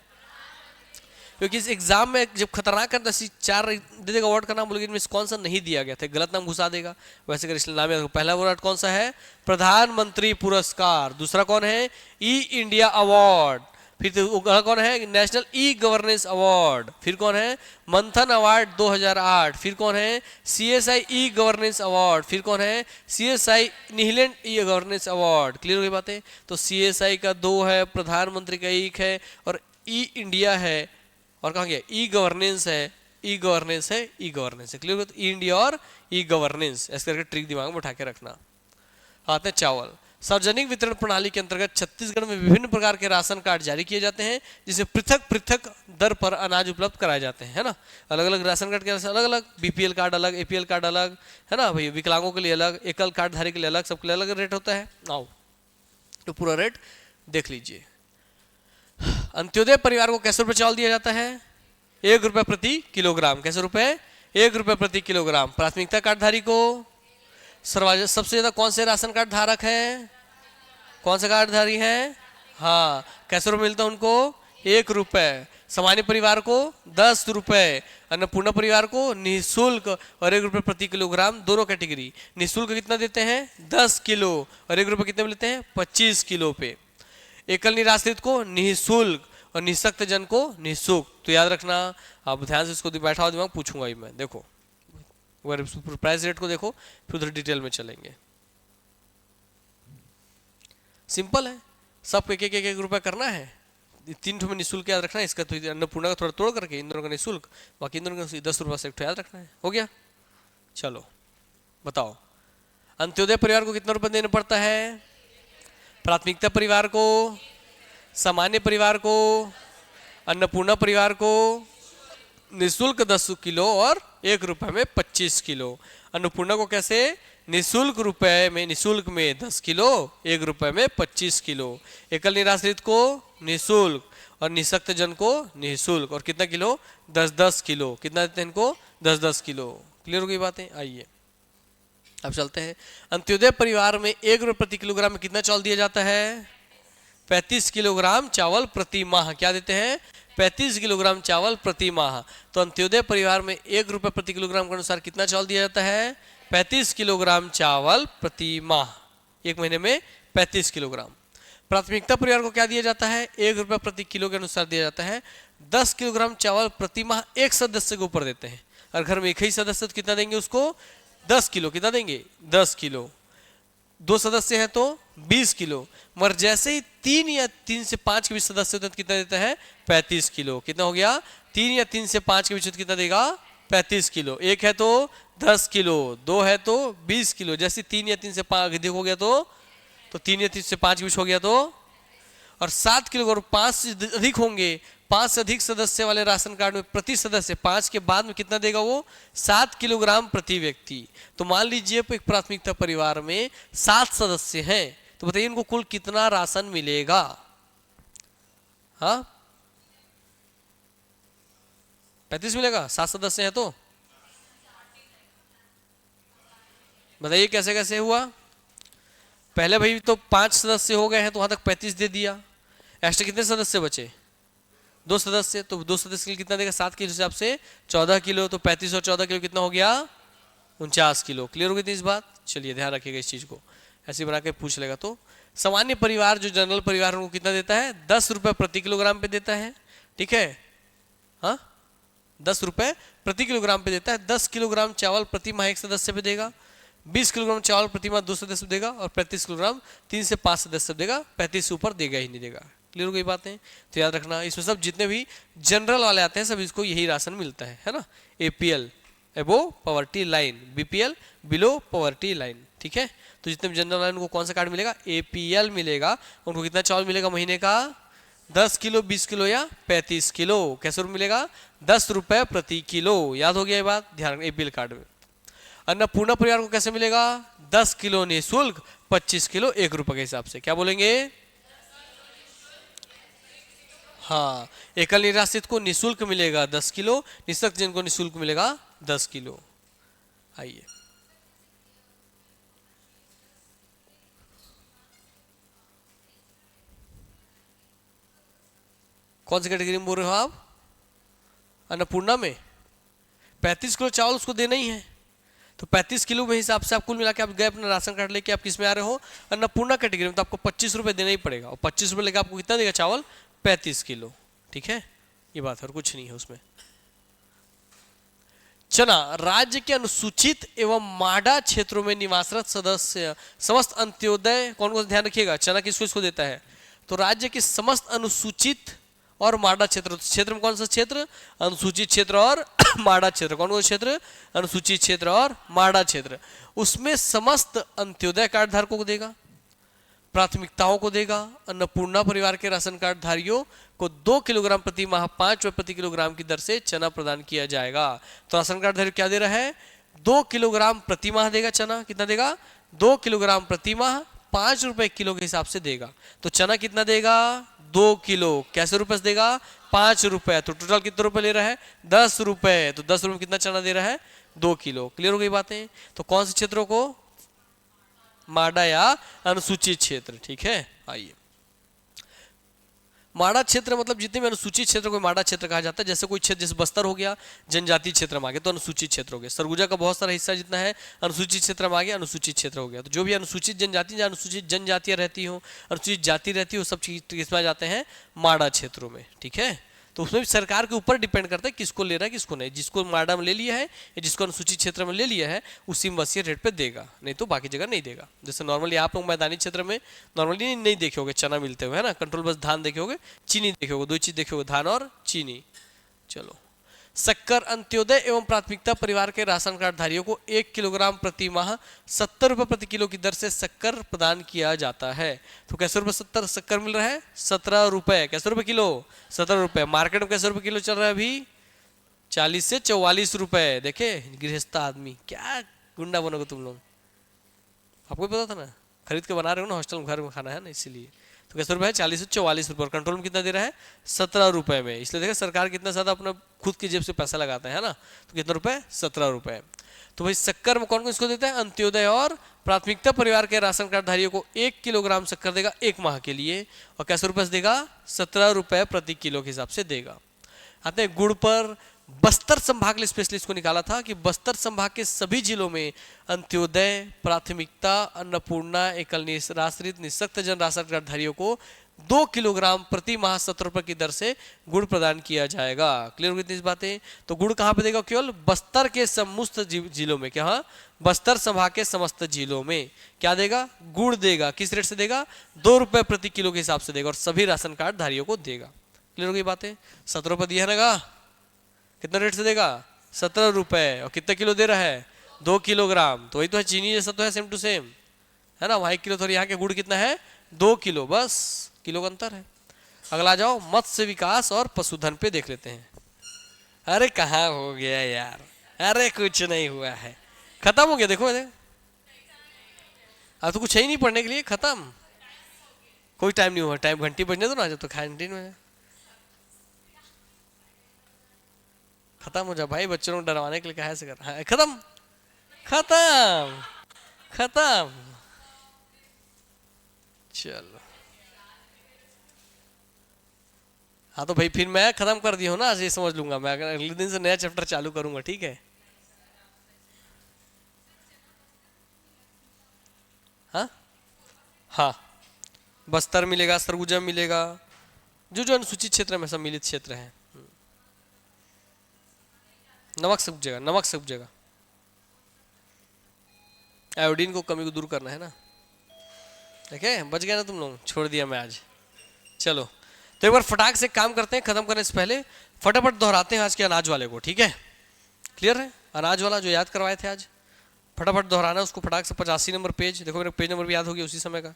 क्योंकि इस एग्जाम में जब खतरनाक करता 4 दे देगा अवार्ड का नाम, बोलेगा इनमें कौन सा नहीं दिया गया था, गलत नाम घुसा देगा, वैसे कर इसलिए नाम याद रखो। पहला अवार्ड कौन सा है? प्रधानमंत्री पुरस्कार। दूसरा कौन है? E India award. फिर कौन है? National e governance award. फिर कौन है? मंथन अवार्ड 2008। फिर कौन है? CSI e governance award. फिर कौन है? CSI Nihilent e governance award. Clear हो गई बातें। तो सीएसआई का 2 है, प्रधानमंत्री का 1 है, और ई इंडिया है, और कहाँ गया? ई गवर्नेंस है, ई गवर्नेंस है, ई गवर्नेंस है। क्लियर हो? ई इंडिया और ई गवर्नेंस, ऐसे करके ट्रिक दिमाग में उठा के रखना। आते हैं चावल। सार्वजनिक वितरण प्रणाली के अंतर्गत छत्तीसगढ़ में विभिन्न प्रकार के राशन कार्ड जारी किए जाते हैं, जिसे पृथक पृथक दर पर अनाज उपलब्ध कराए जाते हैं, है ना। अलग अलग राशन कार्ड के अलग अलग, बीपीएल कार्ड अलग, एपीएल कार्ड अलग, है ना भाई, विकलांगों के लिए अलग, एकल कार्ड धारी के लिए अलग, सबके लिए अलग रेट होता है। आओ तो पूरा रेट देख लीजिए। अंत्योदय परिवार को कैसे रुपए चावल दिया जाता है? 1 रुपए प्रति किलोग्राम। कैसे रुपए? 1 रुपए प्रति किलोग्राम। प्राथमिकता कार्डधारी को सबसे ज्यादा कौन से राशन कार्ड धारक है? कौन से कार्डधारी है? हाँ, कैसे रुपए मिलता है उनको? 1 रुपए। सामान्य परिवार को 10 रुपए। अन्नपूर्णा परिवार को निःशुल्क और 1 रुपए प्रति किलोग्राम, दोनों कैटेगरी। निःशुल्क कितना देते हैं? 10 किलो, और 1 रुपए कितने मिलते हैं? 25 किलो पे। एकल निराश्रित को निःशुल्क और निःशक्त जन को निःशुल्क। तो याद रखना, आप ध्यान से इसको बैठाओ दिमाग, पूछूंगा ही मैं। देखो प्राइस रेट को देखो, फिर उधर डिटेल में चलेंगे। सिंपल है, सब एक एक रुपया करना है। 3 ठो में निःशुल्क याद रखना है, इसका तो अन्नपूर्णा का थोड़ा तोड़ करके इन दोनों का निःशुल्क, बाकी इन दोनों का 10 रुपया से एक ठो याद रखना है। हो गया? चलो बताओ, अंत्योदय परिवार को कितना रुपया देना पड़ता है? प्राथमिकता परिवार को, सामान्य परिवार को, अन्नपूर्णा परिवार को निःशुल्क 10 किलो और 1 रुपए में 25 किलो। अन्नपूर्णा को कैसे? निःशुल्क रुपए में, निःशुल्क में 10 किलो, 1 रुपए में 25 किलो। एकल निराश्रित को निःशुल्क और निःशक्त जन को निःशुल्क। और कितना किलो? 10-10 किलो। कितना देते हैं इनको? 10-10 किलो। क्लियर हो गई बातें? आइए अब चलते हैं। अंत्योदय परिवार में 1 रुपए प्रति किलोग्राम में कितना चावल दिया जाता है? 35 किलोग्राम चावल प्रति माह। क्या देते हैं? 35 किलोग्राम चावल प्रति माह। तो अंत्योदय परिवार में 1 रुपए प्रति किलोग्राम के अनुसार कितना चावल दिया जाता है? 35 किलोग्राम चावल प्रति माह। 1 महीने में 35 किलोग्राम। प्राथमिकता परिवार को क्या दिया जाता है? 1 रुपए प्रति किलो के अनुसार दिया जाता है। 10 किलोग्राम चावल प्रति माह एक सदस्य के ऊपर देते हैं। और घर में एक ही सदस्य कितना देंगे उसको? 10 किलो। कितना देंगे? 10 किलो। 2 सदस्य हैं तो 20 किलो। मगर जैसे ही 3 या 3 से 5 के बीच सदस्य होते हैं तो कितना देता है? 35 किलो। कितना हो गया? 3 या 3 से 5 के बीच कितना देगा? 35 किलो। एक है तो 10 किलो, दो है तो 20 किलो। जैसे 3 या 3 से 5 अधिक हो गया तो 3 या 3 से 5 के बीच हो गया तो, और 7 किलो और 5 से अधिक होंगे, 5 से अधिक सदस्य वाले राशन कार्ड में प्रति सदस्य 5 के बाद में कितना देगा वो? 7 किलोग्राम प्रति व्यक्ति। तो मान लीजिए एक प्राथमिकता परिवार में 7 सदस्य हैं, तो बताइए इनको कुल कितना राशन मिलेगा? हाँ 35 मिलेगा, 7 सदस्य हैं तो। बताइए कैसे कैसे हुआ? पहले भाई तो 5 सदस्य हो गए हैं तो वहां तक 35 दे दिया। एक्स्ट्रा कितने सदस्य बचे? 2 सदस्य। तो 2 सदस्य के लिए कितना देगा? 7 के हिसाब से 14 किलो। तो 35 और 14 किलो कितना हो गया? 49 किलो। क्लियर हो गई थी इस बात? चलिए ध्यान रखिएगा इस चीज को, ऐसे बना के पूछ लेगा। तो सामान्य परिवार जो जनरल परिवार उनको कितना देता है? 10 रुपए प्रति किलोग्राम पे देता है। ठीक है, हाँ 10 रुपए प्रति किलोग्राम पे देता है। 10 किलोग्राम चावल प्रति माह एक सदस्य पे देगा, 20 किलोग्राम चावल प्रति माह 2 सदस्य पे देगा, और 35 किलोग्राम 3 से 5 सदस्य पे देगा। 35 से ऊपर देगा ही नहीं देगा। क्लियर हो गई बातें? तो याद रखना इसमें सब जितने भी जनरल वाले आते हैं सब इसको यही राशन मिलता है ना। एपीएल एबो poverty line, BPL below poverty line. ठीक है, तो जितने भी जनरल लाइन उनको कौन सा कार्ड मिलेगा? एपीएल मिलेगा। उनको कितना चावल मिलेगा महीने का? 10 किलो, 20 किलो या 35 किलो। कैसे रुपये मिलेगा? 10 रुपए प्रति किलो। याद हो गया ये बात? ध्यान, एपीएल कार्ड में। अन्नपूर्णा परिवार को कैसे मिलेगा? 10 किलो निःशुल्क, 25 किलो 1 रुपए के हिसाब से। क्या बोलेंगे? हाँ, एकल निराश्रित को निःशुल्क मिलेगा 10 किलो, निःशक्त जन को निःशुल्क मिलेगा 10 किलो। आइए कौन सी कैटेगरी में बोल रहे हो आप? अन्नपूर्णा में 35 किलो चावल उसको देना ही है, तो 35 किलो में हिसाब से आप कुल मिला के आप गए अपना राशन कार्ड लेके, आप किस में आ रहे हो? अन्नपूर्णा कैटेगरी में। तो आपको 25 रुपए देना ही पड़ेगा, और 25 रुपए लेके आपको कितना देगा चावल? 35 किलो। ठीक है, ये बात है और कुछ नहीं है उसमें। चना राज्य के अनुसूचित एवं माडा क्षेत्रों में निवासरत सदस्य समस्त अंत्योदय, कौन कौन ध्यान रखिएगा, चना किसको इसको देता है? तो राज्य के समस्त अनुसूचित और माडा क्षेत्र। क्षेत्र में कौन सा क्षेत्र? अनुसूचित क्षेत्र और माडा क्षेत्र। कौन कौन क्षेत्र? अनुसूचित क्षेत्र और माडा क्षेत्र। उसमें समस्त अंत्योदय कार्ड धारकों को देगा, प्राथमिकताओं को देगा। अन्नपूर्णा परिवार के राशन कार्ड धारियों को 2 किलोग्राम प्रति माह 5 रुपए प्रति किलोग्राम की दर से चना प्रदान किया जाएगा। तो राशन कार्ड धारी क्या दे रहा है? 2 किलोग्राम प्रति माह देगा चना। कितना देगा? 2 किलोग्राम प्रति माह 5 रुपए किलो के हिसाब से देगा। तो चना कितना देगा? 2 किलो। कैसे रुपए से देगा? 5 रुपए। तो टोटल कितने रुपए ले रहा है? 10 रुपए। तो 10 रुपए कितना चना दे रहा है? 2 किलो। क्लियर हो गई बातें? तो कौन से क्षेत्रों को? माडा या अनुसूचित क्षेत्र। ठीक है, आइए माडा क्षेत्र मतलब जितने भी अनुसूचित क्षेत्र को माडा क्षेत्र कहा जाता है। जैसे कोई क्षेत्र, जैसे बस्तर हो गया जनजातीय क्षेत्र में आ गया तो अनुसूचित क्षेत्र हो गया। सरगुजा का बहुत सारा हिस्सा जितना है अनुसूचित क्षेत्र में आ गया, अनुसूचित क्षेत्र हो गया। तो जो भी अनुसूचित जनजाति या अनुसूचित जनजातियां रहती हो, अनुसूचित जाति रहती हो, सब चीज किसमें जाते हैं? माडा क्षेत्रों में। ठीक है, तो उसमें भी सरकार के ऊपर डिपेंड करता है किसको ले रहा है किसको नहीं। जिसको माडा में ले लिया है या जिसको अनुसूचित क्षेत्र में ले लिया है उसी बसीय रेट पे देगा, नहीं तो बाकी जगह नहीं देगा। जैसे नॉर्मली आप लोग मैदानी क्षेत्र में नॉर्मली नहीं देखे होगे चना मिलते हुए, है ना। कंट्रोल बस धान देखे होगे, चीनी देखे होगे, 2 चीज देखे होगे, धान और चीनी। चलो, शक्कर अंत्योदय एवं प्राथमिकता परिवार के राशन कार्ड धारियों को 1 किलोग्राम प्रति माह 70 रुपए प्रति किलो की दर से शक्कर प्रदान किया जाता है। तो कैसे रुपए 70 शक्कर मिल रहा है? 17 रुपए। कैसे रुपए किलो? 17 रुपए। मार्केट में कैसे रुपए किलो चल रहा है अभी? 40 से 44 रुपए। देखे गृहस्थ आदमी, क्या गुंडा बनोगे तुम लोग। आपको पता था ना, खरीद के बना रहे हो ना, हॉस्टल में घर में खाना है ना, इसीलिए। तो कैसे रुपए है? 40 से 44 रुपए। और कंट्रोल में कितना दे रहा है? 17 रुपए में। इसलिए देखा सरकार कितना ज्यादा अपना खुद की जेब से पैसा लगाता है ना। तो कितना रुपए? 17 रुपए। तो भाई शक्कर में कौन कौन इसको देता है? अंत्योदय और प्राथमिकता परिवार के राशन कार्ड धारियों को 1 किलोग्राम शक्कर देगा 1 माह के लिए। और कैसे रुपए से देगा? 17 रुपए प्रति किलो के हिसाब से देगा। आते हैं गुड़ पर। बस्तर संभाग के स्पेशलिस्ट को निकाला था कि बस्तर संभाग के सभी जिलों में अंत्योदय, प्राथमिकता, अन्नपूर्णा, एकल निराश्रित, निःशक्त जन राशन कार्ड धारियों को 2 किलोग्राम प्रति माह 70 रुपए की दर से गुड़ प्रदान किया जाएगा। क्लियर हुई इस बातें? तो गुड़ कहाँ पे देगा? केवल बस्तर के समस्त जिलों में। क्या? हाँ, बस्तर संभाग के समस्त जिलों में क्या देगा? गुड़ देगा। किस रेट से देगा? 2 रुपए प्रति किलो के हिसाब से देगा और सभी राशन कार्ड धारियों को देगा। क्लियर हो गई बातें? 17 रुपए दिया ना? कितना रेट से देगा? 17 रुपए। और कितना किलो दे रहा है? 2 किलोग्राम। तो वही तो है, चीनी जैसा तो है, सेम टू सेम है ना। वहाँ 1 किलो थोड़ी, यहाँ के गुड़ कितना है? 2 किलो, बस किलो का अंतर है। अगला जाओ, मत्स्य विकास और पशुधन पे देख लेते हैं। अरे कहाँ हो गया यार? अरे कुछ नहीं हुआ है, खत्म हो गया। देखो अब तो कुछ है ही नहीं पढ़ने के लिए, खत्म। कोई टाइम नहीं हुआ, टाइम घंटी बजने दो ना, जब तो कैंटीन में खत्म हो जा भाई। बच्चों को डरवाने के लिए कैसे कर रहा है? खत्म खत्म खत्म। चलो हाँ तो भाई फिर मैं खत्म कर दिया हूँ ना, आज ये समझ लूंगा मैं। अगले दिन से नया चैप्टर चालू करूंगा, ठीक है? हाँ हाँ, बस्तर मिलेगा, सरगुजा मिलेगा, जो जो अनुसूचित क्षेत्र में सम्मिलित क्षेत्र है। नमक सब जगह, नमक सब जगह। आयोडीन को कमी को दूर करना है ना। ठीक है, बच गया ना तुम लोग? छोड़ दिया मैं आज। चलो तो एक बार फटाक से काम करते हैं, खत्म करने से पहले फटाफट दोहराते हैं आज के अनाज वाले को, ठीक है? क्लियर है? अनाज वाला जो याद करवाए थे आज, फटाफट दोहराना उसको फटाक से। 85 नंबर पेज, देखो मेरे पेज नंबर भी याद हो गया उसी समय का।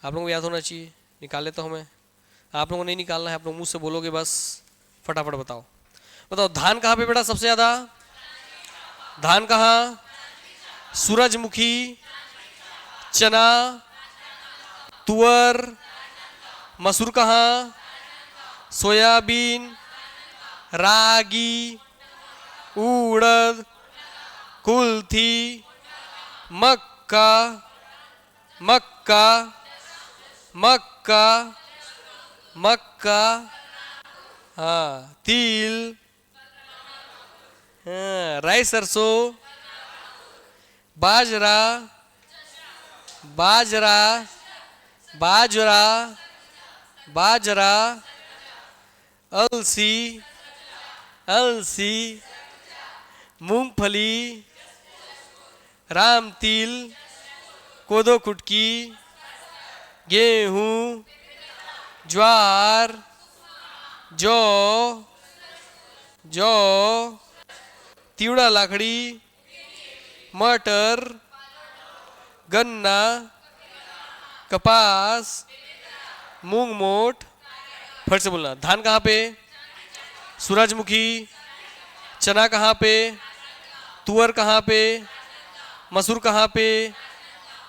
आप लोगों को याद होना चाहिए। निकाल लेता हूँ मैं, आप लोगों को नहीं निकालना है, आप लोग मुँह से बोलोगे बस। फटाफट बताओ, बताओ धान कहाँ पे बेटा सबसे ज्यादा? धान कहाँ? सूरजमुखी, चना, तुअर, मसूर कहाँ? सोयाबीन, रागी, उड़द, कुल्थी, मक्का, मक्का, मक्का, मक्का, हाँ, तिल, हाँ, राई सरसों, बाजरा, बाजरा, बाजरा, बाजरा, अलसी, अलसी, मूंगफली, राम तिल, कोदो कुटकी, गेहूं, ज्वार, जौ, जौ, तिवड़ा लाखड़ी, मटर, गन्ना, कपास, मूंग मोट। फिर से बोलना, धान कहाँ पे? सूरजमुखी, चना कहाँ पे? तुअर कहाँ पे? मसूर कहाँ पे?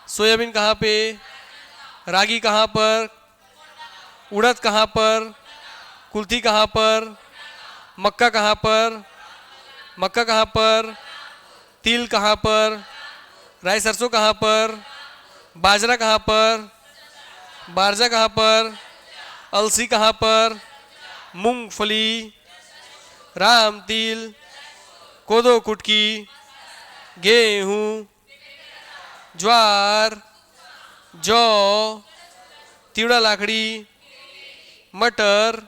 सोयाबीन कहाँ पे? रागी कहाँ पर? उड़द कहाँ पर? कुल्थी कहाँ पर? मक्का कहाँ पर? मक्का कहाँ पर? तिल कहाँ पर? राई सरसों कहाँ पर? बाजरा कहाँ पर? बारजा कहाँ पर? अलसी कहाँ पर? मूंगफली, राम तिल, कोदो कुटकी, गेहूं, ज्वार, जौ, तिवड़ा लाखड़ी, मटर,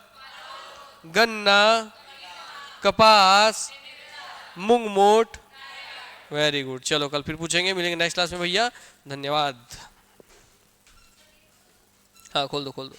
गन्ना, कपास, मूंग मोट। Very good. चलो कल फिर पूछेंगे, मिलेंगे नेक्स्ट क्लास में भैया। धन्यवाद। हाँ खोल दो खोल दो।